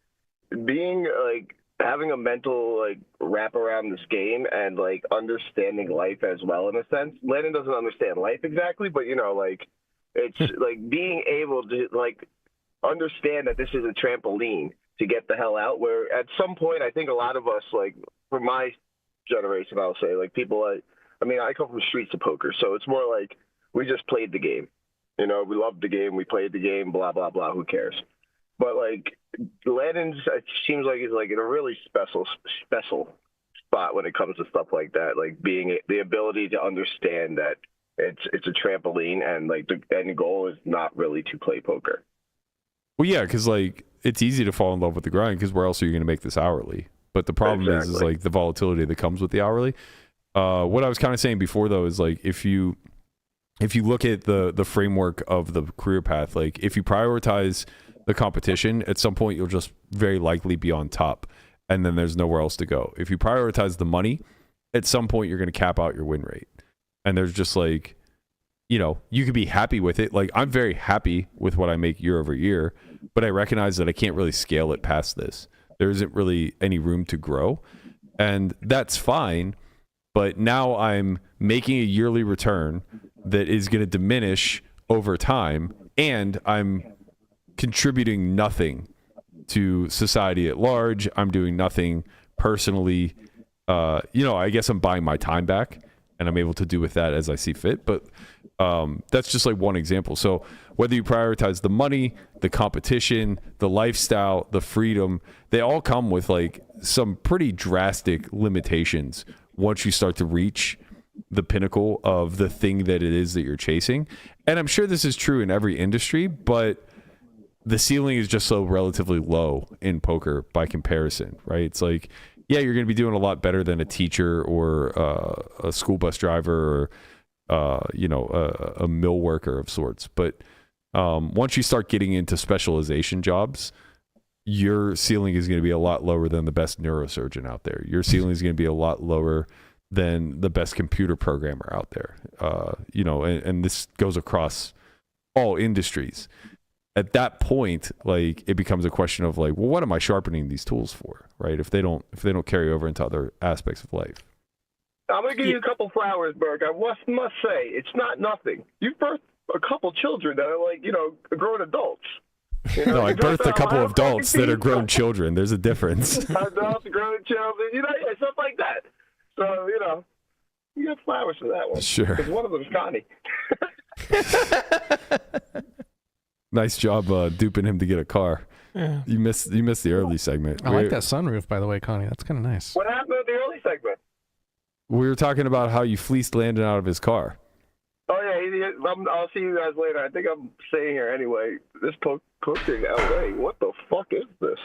being like having a mental like wrap around this game and like understanding life as well in a sense. Landon doesn't understand life exactly, but you know, like it's like being able to like understand that this is a trampoline to get the hell out. Where at some point, I think a lot of us, like for my generation, I'll say, like people like. I mean, I come from streets of poker, so it's more like we just played the game. You know, we loved the game, we played the game, blah, blah, blah, who cares? But, like, Landon's, it seems like he's, like, in a really special spot when it comes to stuff like that, like being the ability to understand that it's a trampoline and, like, the end goal is not really to play poker. Well, yeah, because, like, it's easy to fall in love with the grind because where else are you going to make this hourly? But the problem is like the volatility that comes with the hourly. What I was kind of saying before, though, is like if you look at the framework of the career path, like if you prioritize the competition, at some point you'll just very likely be on top, and then there's nowhere else to go. If you prioritize the money, at some point you're going to cap out your win rate, and there's just like, you know, you could be happy with it. Like I'm very happy with what I make year over year, but I recognize that I can't really scale it past this. There isn't really any room to grow, and that's fine. But now I'm making a yearly return that is going to diminish over time, and I'm contributing nothing to society at large. I'm doing nothing personally. You know, I guess I'm buying my time back, and I'm able to do with that as I see fit. But that's just like one example. So whether you prioritize the money, the competition, the lifestyle, the freedom, they all come with like some pretty drastic limitations once you start to reach the pinnacle of the thing that it is that you're chasing. And I'm sure this is true in every industry, but the ceiling is just so relatively low in poker by comparison, right? It's like, yeah, you're going to be doing a lot better than a teacher or a school bus driver or, you know, a mill worker of sorts. But once you start getting into specialization jobs, your ceiling is going to be a lot lower than the best neurosurgeon out there. Your ceiling is going to be a lot lower than the best computer programmer out there. You know, and this goes across all industries. At that point, like it becomes a question of like, well, what am I sharpening these tools for, right? If they don't carry over into other aspects of life. I'm going to give you a couple flowers, Berk. I must say, it's not nothing. You a couple children that are like, grown adults. No, I birthed a couple of adults that are grown children. There's a difference. Adults, grown children, stuff like that. So, you got flowers for that one. Sure. Because one of them's Connie. Nice job duping him to get a car. Yeah. You missed the early segment. I like that sunroof, by the way, Connie. That's kind of nice. What happened at the early segment? We were talking about how you fleeced Landon out of his car. Oh, yeah. I'll see you guys later. I think I'm staying here anyway. This poker in L.A., what the fuck is this?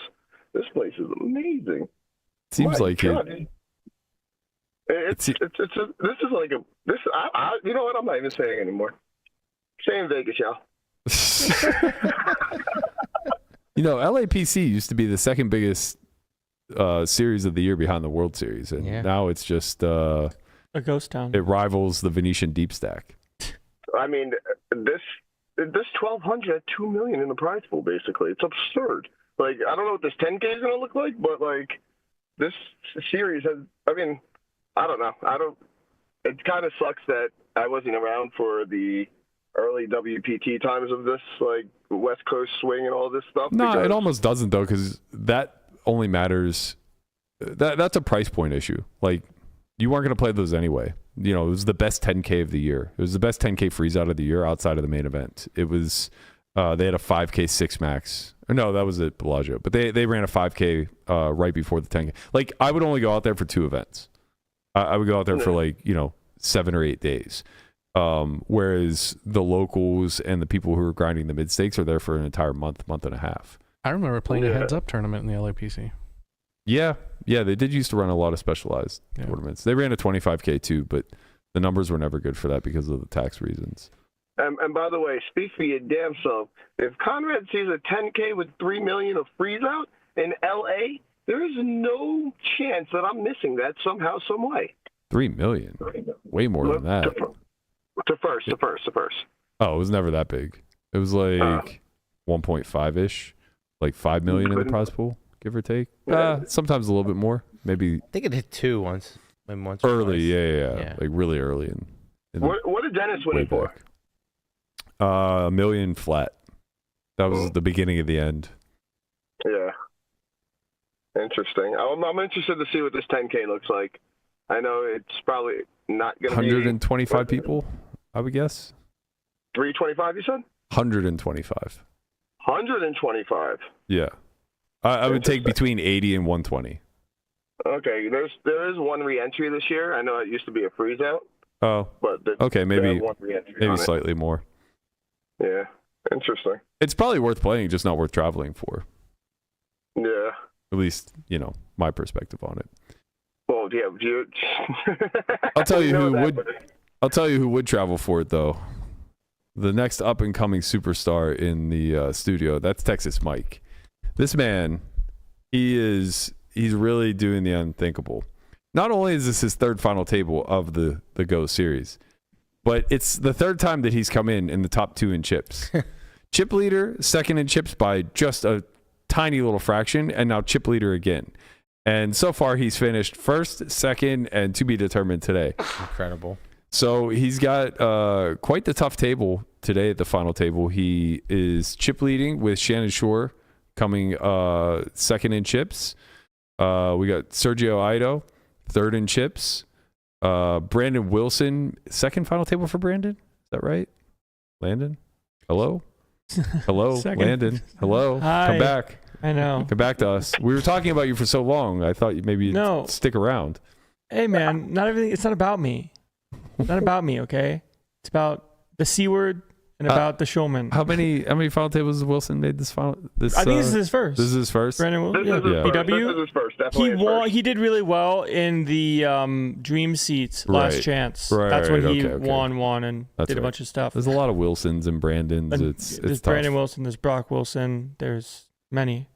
This place is amazing. Seems My like God. it. This is like you know what? I'm not even saying anymore. Stay in Vegas, y'all. LAPC used to be the second biggest series of the year behind the World Series, and now it's just a ghost town. It rivals the Venetian Deep Stack. I mean, this 1,200 at $2 million in the prize pool. Basically, it's absurd. Like, I don't know what this 10K is gonna look like, but like this series has. I mean, I don't know. It kind of sucks that I wasn't around for the early WPT times of this, like West Coast swing and all this stuff. No, it almost doesn't though, because that only matters. That's a price point issue. Like, you weren't going to play those anyway. It was the best 10K of the year. It was the best 10K freeze out of the year outside of the main event. It was they had a 5K 6 max. No, that was at Bellagio, but they ran a 5K right before the 10K. Like, I would only go out there for 2 events. I would go out there for 7 or 8 days. Whereas the locals and the people who are grinding the mid stakes are there for an entire month and a half. I remember playing a heads up tournament in the LAPC. Yeah, they did used to run a lot of specialized tournaments. They ran a 25K too, but the numbers were never good for that because of the tax reasons. And by the way, speak for your damn self. If Conrad sees a 10K with $3 million of freeze out in LA, there is no chance that I'm missing that somehow, some way. $3 million, way more than that. The first. Oh, it was never that big. It was like 1.5-ish, like 5 million in the prize pool, give or take. Sometimes a little bit more, maybe. I think it hit 2 once. Maybe once. Early, yeah, like really early. What did Dennis win it for? $1 million flat. That was the beginning of the end. Yeah. Interesting. I'm interested to see what this 10K looks like. I know it's probably not going to be 125 people, I would guess. 325, you said? 125. 125. Yeah. I would take between 80 and 120. Okay, there is one re-entry this year. I know it used to be a freeze out. Oh. But okay, maybe maybe slightly more. Yeah, interesting. It's probably worth playing, just not worth traveling for. Yeah. At least, my perspective on it. Well, yeah, I'll tell you I'll tell you who would travel for it though. The next up and coming superstar in the studio, that's Texas Mike. This man, he's really doing the unthinkable. Not only is this his 3rd final table of the Go series, but it's the 3rd time that he's come in the top 2 in chips. Chip leader, 2nd in chips by just a tiny little fraction, and now chip leader again. And so far, he's finished 1st, 2nd, and to be determined today. Incredible. So he's got quite the tough table today at the final table. He is chip leading with Shannon Shore coming 2nd in chips. We got Sergio Aido, 3rd in chips. Brandon Wilson, 2nd final table for Brandon. Is that right? Landon? Hello? Hello, Landon. Hello. Hi. Come back. I know. Come back to us. We were talking about you for so long. I thought maybe you'd stick around. Hey, man, not everything. It's not about me. It's not about me, okay? It's about the C word and about the showman. How many final tables has Wilson made this final? I think this is his first. This is his first? Brandon Wilson? This is his first. Definitely He won. He did really well in the Dream Seats Last Chance. That's when he won and did a bunch of stuff. There's a lot of Wilsons and Brandons. And it's there's tough. Brandon Wilson. There's Brock Wilson. There's many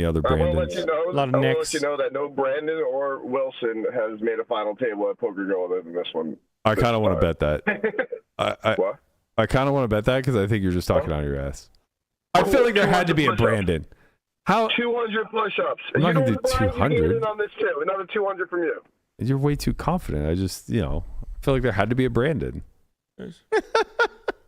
other Brandons. A lot of I will Knicks. let you know that no Brandon or Wilson has made a final table at PokerGo other than this one. I kind of want to bet that. What? I kind of want to bet that because I think you're just talking out of your ass. I feel like there had to be a Brandon. How 200 push-ups. I'm not gonna do Brian, 200. you get in on this too. Another 200 from you. You're way too confident. I just, I feel like there had to be a Brandon.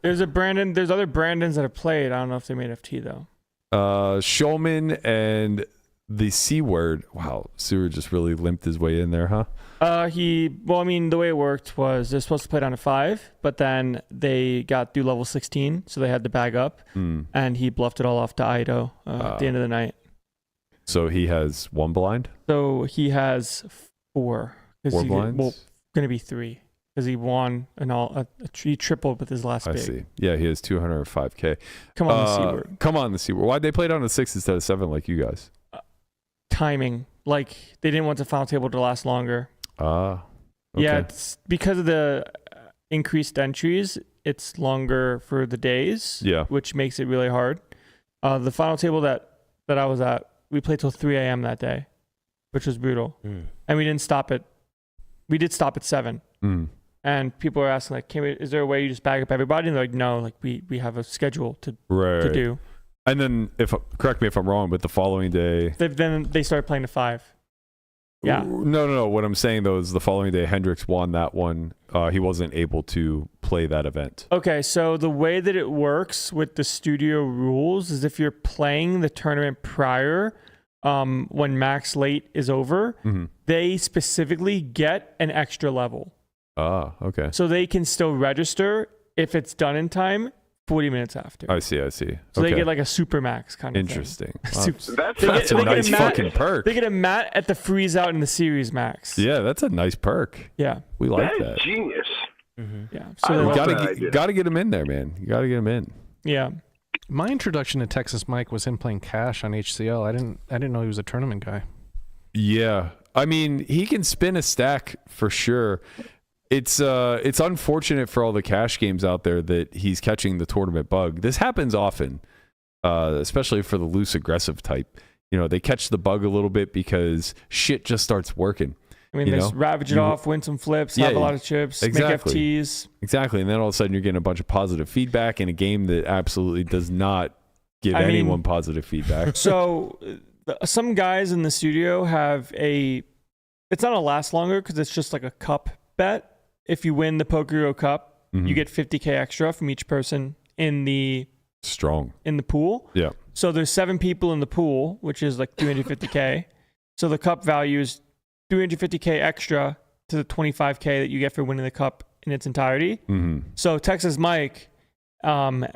There's other Brandons that have played. I don't know if they made FT though. Shulman and the C word. Wow, Sewer just really limped his way in there, huh? The way it worked was they're supposed to play down to 5, but then they got through level 16, so they had to bag up, and he bluffed it all off to Ido at the end of the night. So he has 1 blind? So he has 4. 4 blinds? Well, going to be 3, because he won he tripled with his last big. I see. Yeah, he has 205K. Come on, the C word. Come on, the C word. Why'd they play down to 6 instead of 7 like you guys? Timing. Like, they didn't want the final table to last longer. Okay. Yeah, it's because of the increased entries, it's longer for the days, which makes it really hard. The final table that I was at, we played till 3 a.m. that day, which was brutal. And we did stop at 7. And people are asking, like, is there a way you just bag up everybody? And they're like, no, like we have a schedule to do. And then, correct me if I'm wrong, but the following day... Then they started playing to 5. Yeah. No. What I'm saying, though, is the following day, Hendricks won that one. He wasn't able to play that event. Okay, so the way that it works with the studio rules is if you're playing the tournament prior, when max late is over, they specifically get an extra level. Okay. So they can still register if it's done in time 40 minutes after. I see. So they get like a super max kind of Interesting. thing. That's a nice fucking perk. They get a mat at the freeze out in the series max. Yeah, that's a nice perk. Yeah. We like that. That's genius. Yeah. So you gotta get him in there, man. You gotta get him in. Yeah. My introduction to Texas Mike was him playing cash on HCL. I didn't know he was a tournament guy. Yeah. I mean, he can spin a stack for sure. It's unfortunate for all the cash games out there that he's catching the tournament bug. This happens often, especially for the loose aggressive type. You know, they catch the bug a little bit because shit just starts working. I mean, they just ravage it off, win some flips, have a lot of chips, make FTs. Exactly. And then all of a sudden you're getting a bunch of positive feedback in a game that absolutely does not give anyone positive feedback. So some guys in the studio have it's not a last longer because it's just like a cup bet. If you win the PokerGo Cup, you get 50K extra from each person in the pool. Yeah. So there's 7 people in the pool, which is like 350K. So the cup value is 350K extra to the 25K that you get for winning the cup in its entirety. So Texas Mike, Bren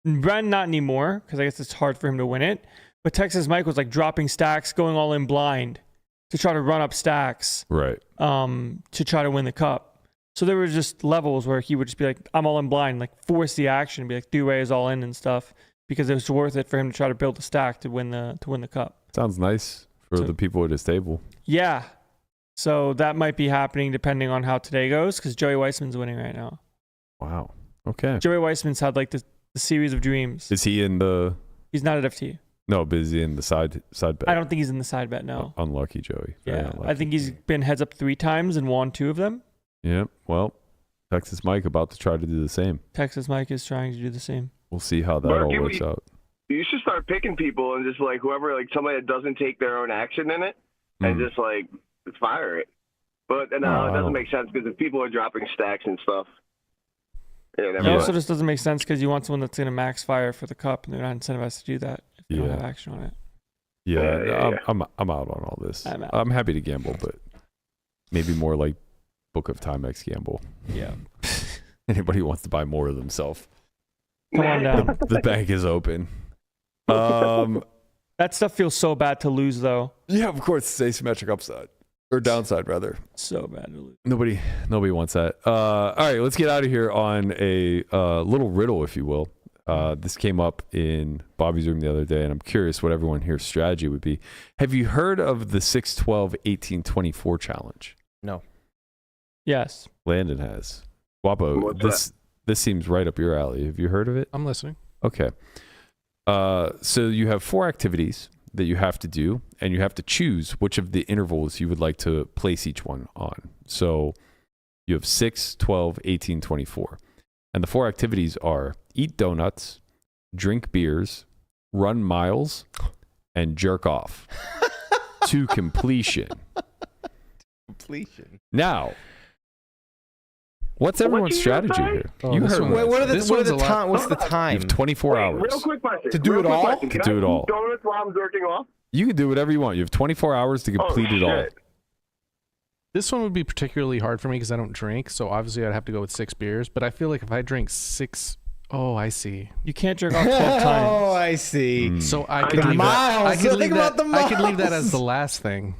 not anymore because I guess it's hard for him to win it. But Texas Mike was like dropping stacks, going all in blind to try to run up stacks, right? To try to win the cup. So there were just levels where he would just be like, I'm all in blind, like force the action, be like, Dewey is all in and stuff, because it was worth it for him to try to build a stack to win the cup. Sounds nice for the people at his table. Yeah. So that might be happening depending on how today goes, because Joey Weissman's winning right now. Wow. Okay. Joey Weissman's had like the series of dreams. Is he in the... He's not at FT. No, but is he in the side bet? I don't think he's in the side bet, no. Unlucky Joey. Unlucky. I think he's been heads up 3 times and won 2 of them. Yeah, well, Texas Mike about to try to do the same. Texas Mike is trying to do the same. We'll see how that all works out. You should start picking people and just like whoever, like somebody that doesn't take their own action in it, and just like fire it. But no, it doesn't make sense because if people are dropping stacks and stuff, it also just doesn't make sense because you want someone that's going to max fire for the cup, and they're not incentivized to do that if they don't have action on it. Yeah, I'm out on all this. I'm happy to gamble, but maybe more like Book of Timex gamble. Yeah. Anybody who wants to buy more of themselves. Come on down. The bank is open. That stuff feels so bad to lose, though. Yeah, of course. It's asymmetric upside. Or downside, rather. So bad to lose. Nobody wants that. All right, let's get out of here on a little riddle, if you will. This came up in Bobby's room the other day, and I'm curious what everyone here's strategy would be. Have you heard of the 6-12-18-24 challenge? No. Yes. Landon has. Wapo, this seems right up your alley. Have you heard of it? I'm listening. Okay. So you have 4 activities that you have to do, and you have to choose which of the intervals you would like to place each one on. So you have 6, 12, 18, 24. And the 4 activities are eat donuts, drink beers, run miles, and jerk off to completion. Completion. Now, What's everyone's strategy here? Oh, You this heard one- me. Wait, what are the, This what are one's the a lot- time? What's the You time? have 24 hours. Real quick question. To do Real it quick all? question. To Can do I it eat all. donuts while I'm jerking off? You can do whatever you want. You have 24 hours to complete it all. Shit. This one would be particularly hard for me because I don't drink. So obviously I'd have to go with 6 beers. But I feel like if I drink 6, oh, I see. You can't jerk off 12 times. Oh, I see. So I The could leave miles. that. I could Think leave about that. the I could leave that miles. as the last thing.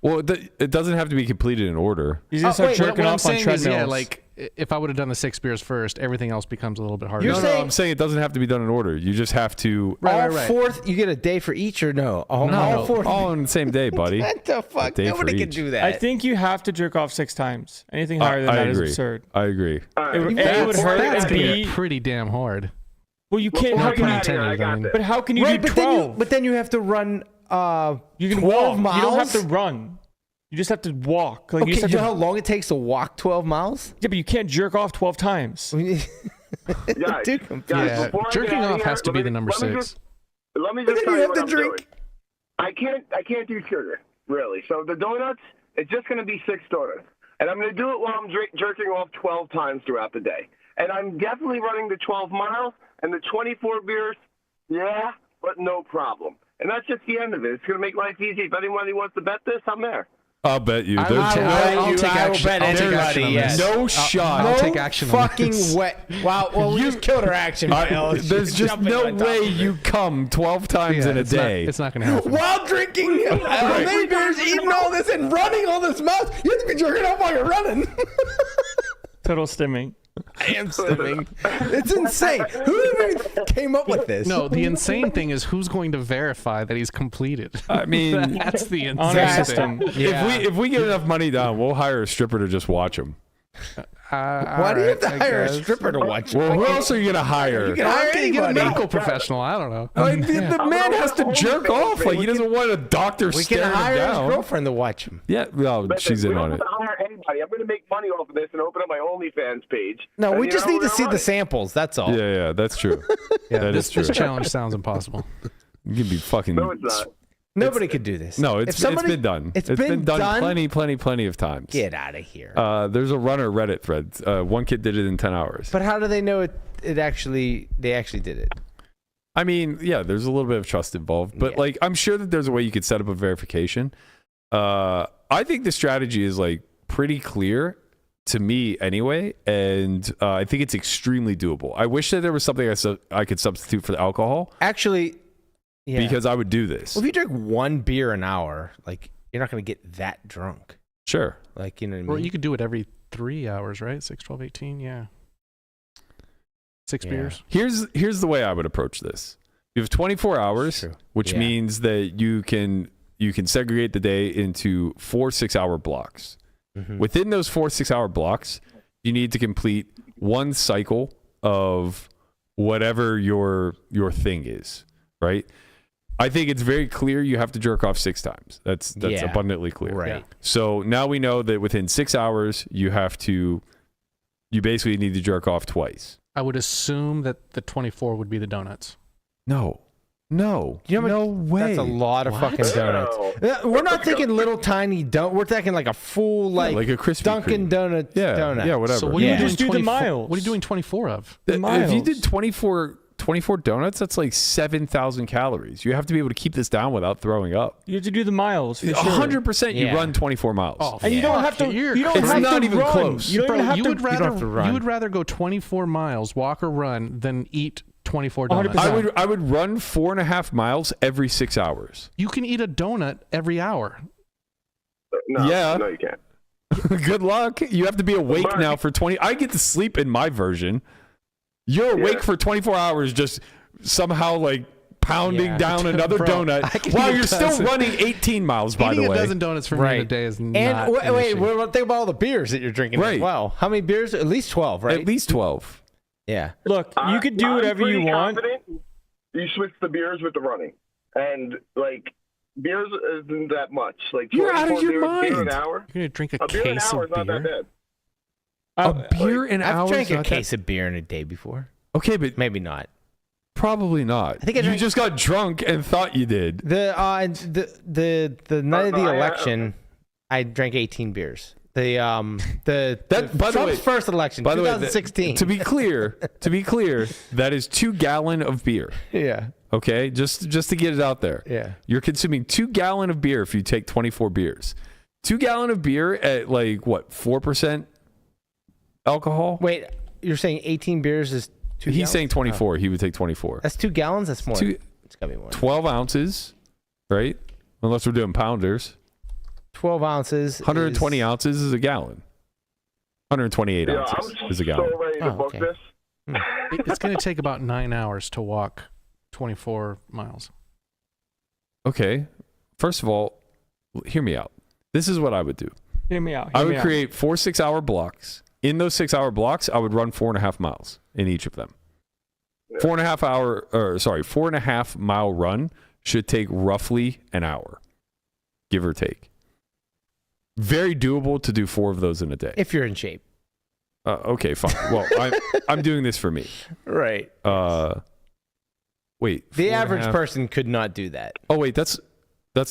Well, it doesn't have to be completed in order. He's gonna start wait, jerking what I'm off on saying treadmills. is, yeah, like if I would have done the 6 beers first, everything else becomes a little bit harder. You're No, saying- I'm saying it doesn't have to be done in order. You just have to Right, all right. fourth, you get a day for each or no? All, No, all no. fourth. all on the same day, buddy. What the fuck? day for Nobody can each. do that. I think you have to jerk off 6 times. Anything higher than I that is agree. absurd. I agree. All right. It would That's hurt that's and gonna B. get pretty damn hard. Well, you can't. Before How I can get you? out of here, I got this. But how can you right, do but then 12? but then you have to run. You can 12 walk. miles. You don't have to run. You just have to walk. Like Okay, you just have you know to, how long it takes to walk 12 miles? yeah, but you can't jerk off 12 times. Guys, Too guys, confused. Yeah, before I get jerking out of off here, has to be the number 6. Let me But just then tell you you have what to I'm drink. doing. I can't do sugar, really. So the donuts, it's just going to be 6 donuts. And I'm going to do it while I'm jerking off 12 times throughout the day. And I'm definitely running the 12 miles and the 24 beers, yeah, but no problem. And that's just the end of it. It's going to make life easy. If anybody wants to bet this, I'm there. I'll bet you. I There's will take action. bet I'll take anybody, action on yes. this. no shot. I'll take action on fucking this. wet. Wow. Well, we just killed our action. There's just no way you come 12 times Yeah, in a it's day. Not, it's not going to happen. While drinking many beers, eating all this, and running all this mouth, you have to be jerking off while you're running. Total stimming. I am stimming. It's insane. Who even came up with this? No, the insane thing is who's going to verify that he's completed. I mean, That's the Honor insane system. thing. if we get enough money down, we'll hire a stripper to just watch them. Why do you have to hire a stripper to watch? Well, who else are you gonna hire? You can hire Get a anybody. medical professional. I don't know. Like, the man has to jerk off. Like, he doesn't want a doctor We can staring him hire his down. girlfriend to watch him. Yeah, well, Listen, she's in we on don't it. have to hire anybody. I'm going to make money off of this and open up my OnlyFans page. No, And, we you just know, need to we're see gonna the run it. samples. That's all. Yeah, that's true. That is true. This challenge sounds impossible. You can be fucking. No, it's not. Nobody could do this. No, If it's somebody- been done. It's been done plenty of times. Get out of here. There's a runner Reddit thread. One kid did it in 10 hours. But how do they know they actually did it? I mean, yeah, there's a little bit of trust involved, but Yeah. like, I'm sure that there's a way you could set up a verification. I think the strategy is like pretty clear to me anyway, and I think it's extremely doable. I wish that there was something I could substitute for the alcohol. Actually, yeah. Because I would do this. Well, if you drink 1 beer an hour, like you're not going to get that drunk. Sure. Like, you know what I mean? Or you could do it every 3 hours, right? 6, 12, 18. Yeah. 6 Yeah. beers. Here's the way I would approach this. You have 24 hours, True. which Yeah. means that you can segregate the day into 4 6-hour blocks. Mhm. Within those 4 6-hour blocks, you need to complete 1 cycle of whatever your thing is, right? I think it's very clear you have to jerk off 6 times. That's Yeah. abundantly clear. Right. So now we know that within 6 hours, you basically need to jerk off twice. I would assume that the 24 would be the donuts. No, You know how much- no way. That's a lot of What? fucking donuts. We're not thinking little tiny donut. We're thinking like a full like a Krispy Dunkin' Kreme. Donuts Yeah, donut. yeah, whatever. So what are Yeah. you doing Just do the 24 miles. What are you doing 24 of? If you miles. did 24 donuts, that's like 7,000 calories. You have to be able to keep this down without throwing up. You have to do the miles for sure. 100% you Yeah. run 24 miles. Oh, And you don't have to. You're You don't It's have not to even run. close. You don't Bro, even have you to. would don't have rather to run. you would rather go 24 miles, walk or run, than eat 24 donuts. 100%. I would run 4.5 miles every 6 hours. You can eat a donut every hour. No, Yeah. no, you can't. Good luck. You have to be awake Mark. now for 20. I get to sleep in my version. You're awake for 24 hours just somehow like pounding Yeah. down another Bro, I donut can while eat a you're still dozen. running 18 miles, by Eating the a way. dozen donuts for me in a Right. day is not And an wait, issue. think about all the beers that you're drinking as Right. well. How many beers? At least 12, right? At least 12. Yeah. Look, you could do I'm whatever you pretty want. confident You switch the beers with the running, and like beers isn't that much. Like You're out of 24 your beers, beer mind. an hour. You're gonna drink a A beer an case hour of is not that beer. bad. A beer an hour. I've drank is a not case of beer in a day before. Okay, but Maybe not. probably not. I think I you drank- just got drunk and thought you did. The night of the no, election, I drank 18 beers. The by the Trump's way- first election, By the way, 2016. to be clear, that is 2 gallon of beer. Yeah. Okay, just to get it out there. Yeah. You're consuming 2 gallon of beer if you take 24 beers. 2 gallon of beer at like what 4% alcohol? Wait, you're saying 18 beers is 2 He's gallons? saying 24. He would take 24. That's 2 gallons? That's more. It's got to be more. 12 ounces, right? Unless we're doing pounders. 12 ounces. 120 ounces is a gallon. 128 ounces is a gallon. So ready to book this. It's going to take about 9 hours to walk 24 miles. Okay. First of all, hear me out. This is what I would do. Hear me out. I would create 4 6-hour blocks. In those 6-hour blocks, I would run 4.5 miles in each of them. 4.5 mile run should take roughly an hour, give or take. Very doable to do 4 of those in a day. If you're in shape. Okay, fine. Well, I'm doing this for me. Right. Wait. The average person could not do that. Oh, wait, that's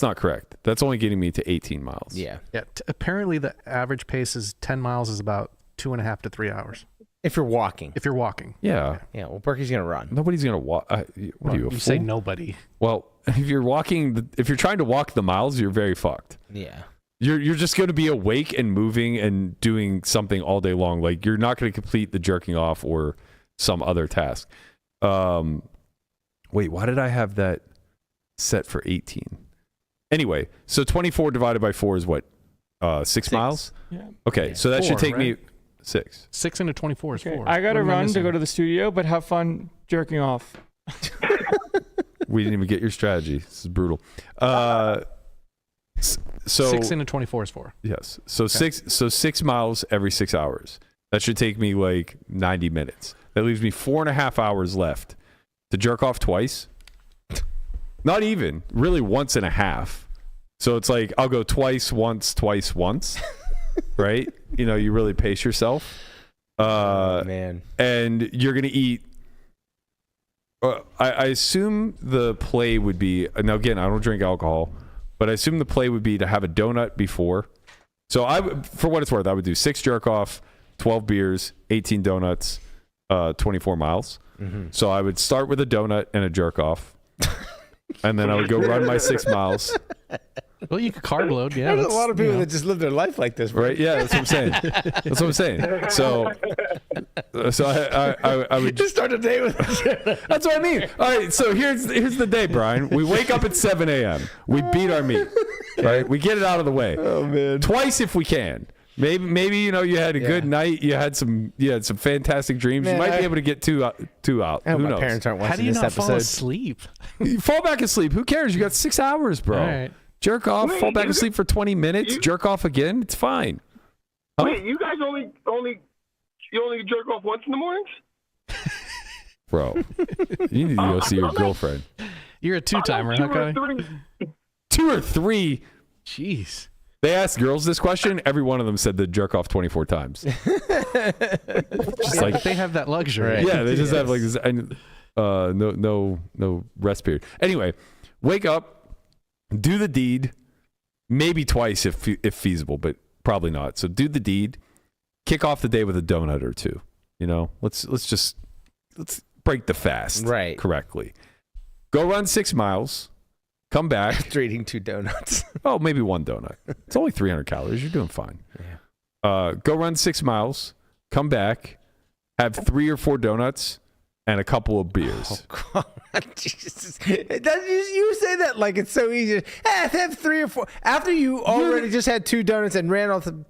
not correct. That's only getting me to 18 miles. Yeah. Yeah. Apparently, the average pace is 10 miles is about 2.5 to 3 hours. If you're walking. If you're walking. Yeah. Yeah. Well, Berkey's gonna run. Nobody's gonna walk. What are you? You say nobody. Well, if you're trying to walk the miles, you're very fucked. Yeah. You're just going to be awake and moving and doing something all day long. Like you're not going to complete the jerking off or some other task. Wait, why did I have that set for 18? Anyway, so 24 divided by 4 is what? 6 miles? Yeah. Okay, so that 4, should take me right? 6. 6 into 24 is 4. I got to What am run to missing? go to the studio, but have fun jerking off. We didn't even get your strategy. This is brutal. So 6 into 24 is 4. Yes. So 6 miles every 6 hours. That should take me like 90 minutes. That leaves me 4.5 hours left to jerk off twice. Not even, really once and a half. So it's like I'll go twice, once, right? You know, you really pace yourself. Man. And you're going to eat. I assume the play would be, now again, I don't drink alcohol, but I assume the play would be to have a donut before. So for what it's worth, I would do 6 jerk off, 12 beers, 18 donuts, 24 miles. Mm-hmm. So I would start with a donut and a jerk off. And then I would go run my 6 miles. Well, you could carb load. Yeah. There's a lot of people that just live their life like this, right? Yeah, that's what I'm saying. That's what I'm saying. So I would just start the day with. That's what I mean. All right, so here's the day, Brian. We wake up at 7 a.m. We beat our meat, right? We get it out of the way. Oh man, twice if we can. Maybe you know you had a good night. You had some fantastic dreams. Man, you might be able to get two out. I hope Who my knows? parents aren't watching How do you this not episode. fall asleep? You fall back asleep. Who cares? You got 6 hours, bro. All right. Jerk off. Wait, fall back asleep for 20 minutes. Jerk off again. It's fine. Huh? Wait, you guys only jerk off once in the mornings? Bro, you need to go see your girlfriend. You're a 2-timer, huh, Cody? 2 or 3. Jeez. They asked girls this question. Every one of them said they jerk off 24 times. Just like But they have that luxury. yeah, they just have like this, and no rest period. Anyway, wake up, do the deed, maybe twice if feasible, but probably not. So do the deed, kick off the day with a donut or 2. You know, let's break the fast correctly. Go run 6 miles. Come back. After eating 2 donuts. Oh, maybe 1 donut. It's only 300 calories. You're doing fine. Yeah. Go run 6 miles. Come back. Have 3 or 4 donuts and a couple of beers. Oh, God. Jesus. You say that like it's so easy. Have 3 or 4. After you already just had 2 donuts and ran off the,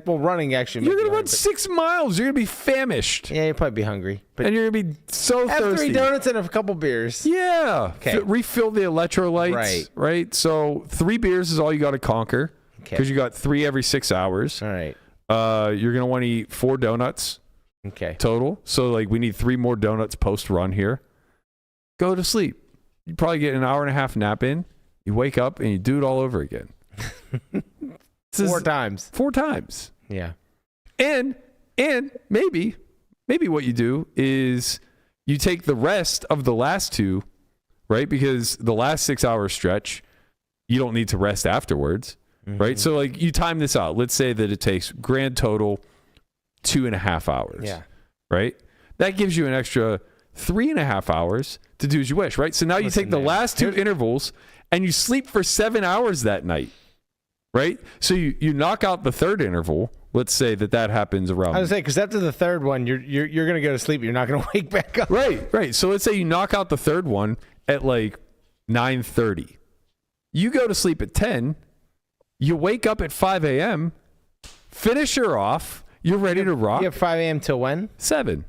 running actually. You're going to run 6 miles. You're going to be famished. Yeah, you'll probably be hungry. But And you're going to be so have thirsty. 3 donuts and a couple beers. Yeah. Okay. Refill the electrolytes. Right. So 3 beers is all you got to conquer because you got 3 every 6 hours. All right. You're going to want to eat 4 donuts. Okay. Total. So we need 3 more donuts post run here. Go to sleep. You probably get an hour and a half nap in. You wake up and you do it all over again. 4 times. 4 times. Yeah. And maybe what you do is you take the rest of the last 2, right? Because the last 6 hour stretch, you don't need to rest afterwards. right? So like you time this out. Let's say that it takes grand total 2.5 hours. Yeah. Right? That gives you an extra 3.5 hours to do as you wish, right? So now you take the last 2 intervals and you sleep for 7 hours that night, right? So you knock out the 3rd interval. Let's say that happens around. I was say because after the 3rd one, you're gonna go to sleep. You're not gonna wake back up. Right. So let's say you knock out the 3rd one at like 9:30. You go to sleep at 10. You wake up at 5 a.m. Finish her off. You're ready to rock. You have 5 a.m. till when? 7.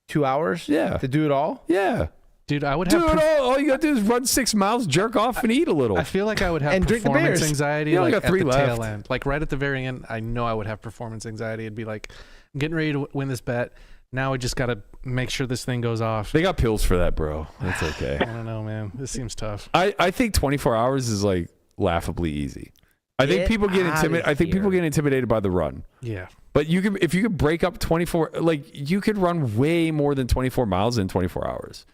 2 hours? Yeah. To do it all? Yeah. Dude, I would have. All you gotta do is run 6 miles, jerk off, and eat a little. I feel like I would have And drink the performance beers. anxiety. You only like got 3 at the left. tail end, like right at the very end. I know I would have performance anxiety. It'd be like, I'm getting ready to win this bet. Now I just gotta make sure this thing goes off. They got pills for that, bro. That's okay. I don't know, man. This seems tough. I think 24 hours is like laughably easy. I think people get intimidated. I think people get intimidated by the run. Yeah. But if you could break up 24, like you could run way more than 24 miles in 24 hours.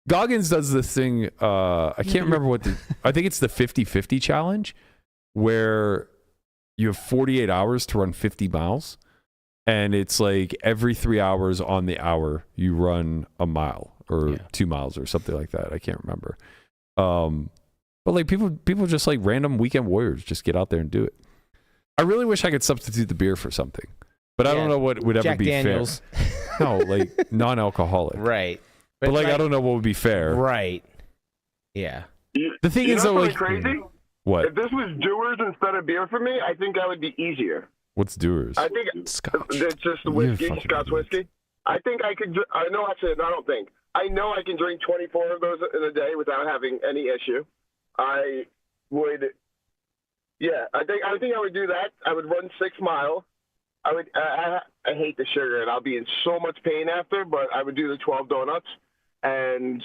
Goggins does this thing. I can't remember I think it's the 50-50 challenge, where you have 48 hours to run 50 miles, and it's like every 3 hours on the hour you run a mile or 2 miles or something like that. I can't remember. But like people just like random weekend warriors just get out there and do it. I really wish I could substitute the beer for something, but I don't know what would ever Jack be Daniels. fair. No, like non-alcoholic. Right. But like I don't know what would be fair. Right. Yeah. The thing is though, like, crazy? What? If this was Doers instead of beer for me, I think that would be easier. What's Doers? I think it's just whiskey, Scott's whiskey. I think I could. I know. Actually, I don't think. I know I can drink 24 of those in a day without having any issue. I would. Yeah, I think I would do that. I would run 6 miles. I would. I hate the sugar, and I'll be in so much pain after. But I would do the 12 donuts, and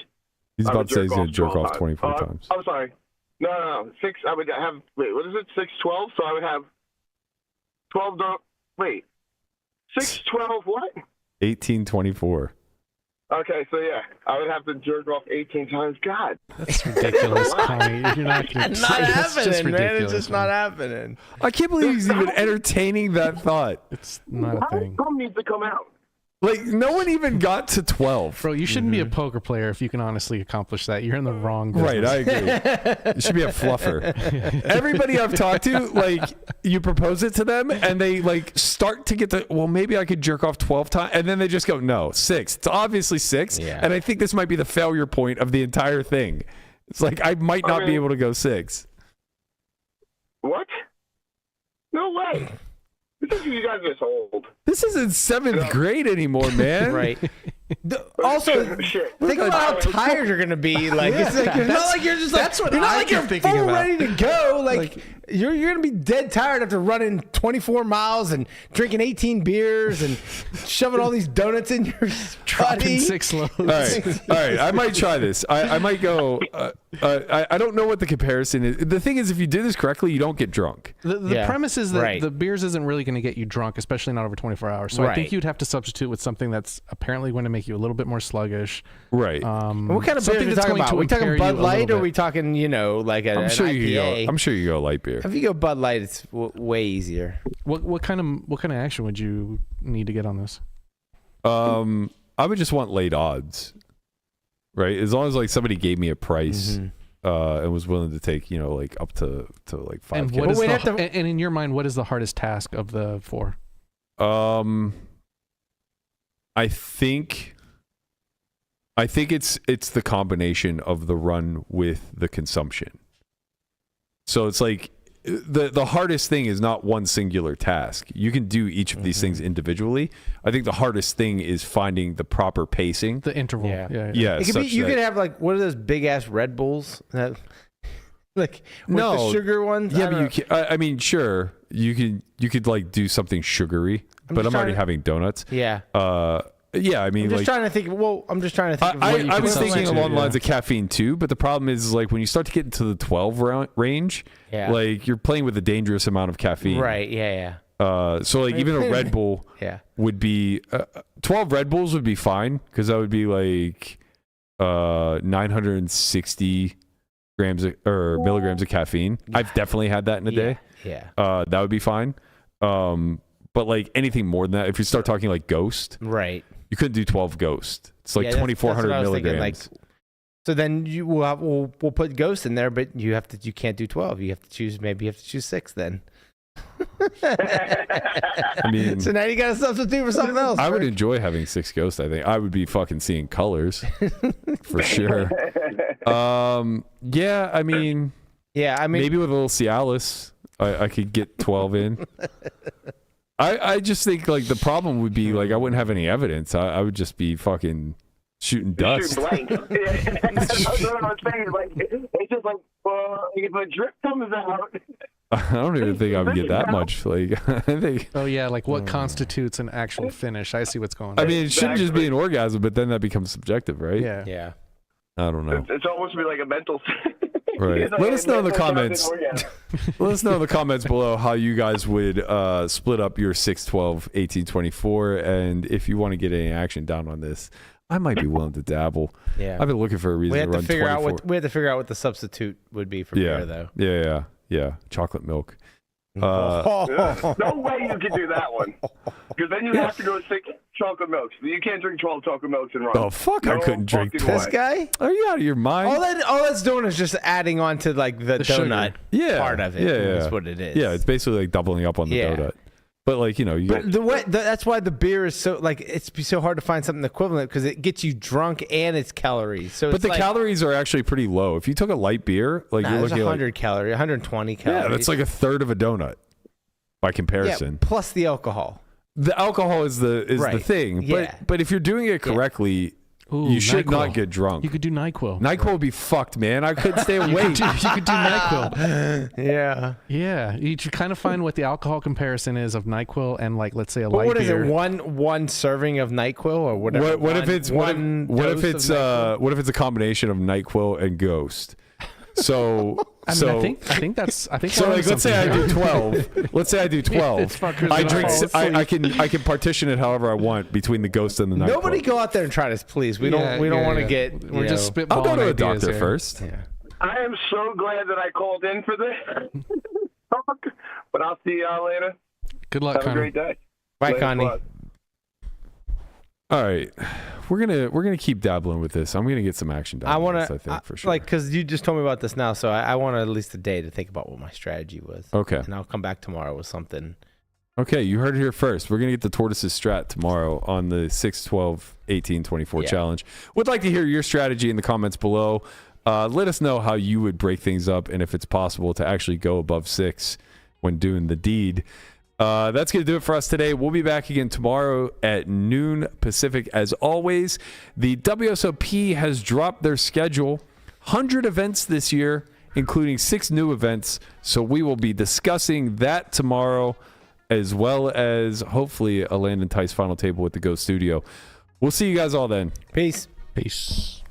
He's about to say he's going to jerk off 12 24 times. I'm sorry. No. 6. I would have. Wait, what is it? 6, 12. So I would have 12. Wait. 6, 12. What? 1824. Okay, so yeah, I would have to jerk off 18 times. God, that's ridiculous, Connie. You're not gonna It's not happening, man. It's just not happening. I can't believe he's even entertaining that thought. It's not a thing. Some needs to come out. Like no one even got to 12. Bro, you shouldn't be a poker player if you can honestly accomplish that. You're in the wrong business. Right, I agree. You should be a fluffer. Everybody I've talked to, like, you propose it to them, and they like start to get the. Well, maybe I could jerk off 12 times, and then they just go, no, 6. It's obviously 6, and I think this might be the failure point of the entire thing. It's like I might not be able to go 6. What? No way. This is you guys are just old. This isn't 7th grade anymore, man. Right. Also, think about how tired you're gonna be. Like, it's like you're not like you're just like that's what you're not I like keep you're thinking full about. ready to go. Like you're gonna be dead tired after running 24 miles and drinking 18 beers and shoving all these donuts in your Dropping body. 6 loads. All right. I might try this. I might go. I don't know what the comparison is. The thing is, if you do this correctly, you don't get drunk. The premise is that the beers isn't really going to get you drunk, especially not over 24 hours. So I think you'd have to substitute with something that's apparently going to make you a little bit more sluggish. Right. What kind of beer are we talking about? Are we talking Bud Light, or are we talking, like an IPA? I'm sure you go light beer. If you go Bud Light, it's way easier. What kind of action would you need to get on this? I would just want late odds, right? As long as like somebody gave me a price and was willing to take, like up to like 5K. And what is and in your mind, what is the hardest task of the 4? I think it's the combination of the run with the consumption. So it's like the hardest thing is not one singular task. You can do each of these things individually. I think the hardest thing is finding the proper pacing. The interval. Yeah. Yeah. It could be, you could have like, what are those big ass Red Bulls? Like with the sugar ones? Yeah, but you can, I mean, sure, you could like do something sugary, but I'm already having donuts. Yeah. Yeah, I mean, I'm just trying to think. Well, I'm just trying to think. I was thinking along the lines of caffeine too, but the problem is like when you start to get into the 12 range, like you're playing with a dangerous amount of caffeine. Right. Yeah. So like even a Red Bull would be 12 Red Bulls would be fine because that would be like 960 milligrams of caffeine. I've definitely had that in a day. Yeah. That would be fine. But like anything more than that, if you start talking like Ghost, right? You couldn't do 12 Ghost. It's like 2,400 milligrams. So then we'll put Ghost in there, but you can't do 12. You have to choose 6 then. I mean, so now you got to substitute for something else. I would enjoy having 6 Ghosts. I think I would be fucking seeing colors for sure. Yeah, I mean, maybe with a little Cialis, I could get 12 in. I just think like the problem would be like I wouldn't have any evidence. I would just be fucking shooting dust. Shooting blanks. That's what I was saying. Like it's just like if a drip comes out. I don't even think I would get that much. Like I think. Oh yeah, like what constitutes an actual finish? I see what's going on. I mean, it shouldn't just be an orgasm, but then that becomes subjective, right? Yeah. I don't know. It's almost be like a mental. Right. Let us know in the comments. Let us know in the comments below how you guys would split up your 6, 12, 18, 24, and if you want to get any action down on this, I might be willing to dabble. Yeah. I've been looking for a reason to run 24. We have to figure out what the substitute would be for beer, though. Yeah. Chocolate milk. No way you can do that one. Because then you have to go 6 chocolate milks. You can't drink 12 chocolate milks and run. Oh, fuck. I couldn't drink 12. This guy? Are you out of your mind? All that's doing is just adding on to like the donut part of it. Yeah. That's what it is. Yeah, it's basically like doubling up on the donut. But like, you know, that's why the beer is so like it's so hard to find something equivalent because it gets you drunk and it's calories. So but the calories are actually pretty low. If you took a light beer, like you're looking at 100 calories, 120 calories. Yeah, that's like a third of a donut by comparison. Yeah, plus the alcohol. The alcohol is the thing. Yeah. But if you're doing it correctly, you should not get drunk. You could do NyQuil. NyQuil would be fucked, man. I couldn't stay awake. You could do NyQuil. Yeah. Yeah. You should kind of find what the alcohol comparison is of NyQuil and like let's say a light beer. What is it? One serving of NyQuil or whatever. What if it's a combination of NyQuil and Ghost? So I think that's so like let's say I do 12. Let's say I do 12. I drink. I can partition it however I want between the Ghost and the NyQuil. Nobody go out there and try this, please. We don't want to get. We're just spitballing. I'll go to a doctor here. first. Yeah. I am so glad that I called in for this. But I'll see y'all later. Good luck, Have Connie. a great day. Bye, Later, Connie. bud. All right, we're gonna keep dabbling with this. I'm gonna get some action done. I think for sure. Like, because you just told me about this now, so I want at least a day to think about what my strategy was. Okay. And I'll come back tomorrow with something. Okay, you heard it here first. We're gonna get the Tortoises strat tomorrow on the 6, 12, 18, 24 challenge. Would like to hear your strategy in the comments below. Let us know how you would break things up and if it's possible to actually go above 6 when doing the deed. That's going to do it for us today. We'll be back again tomorrow at noon Pacific. As always, the WSOP has dropped their schedule. 100 events this year, including 6 new events. So we will be discussing that tomorrow, as well as hopefully a Landon Tice final table with the Go Studio. We'll see you guys all then. Peace. Peace.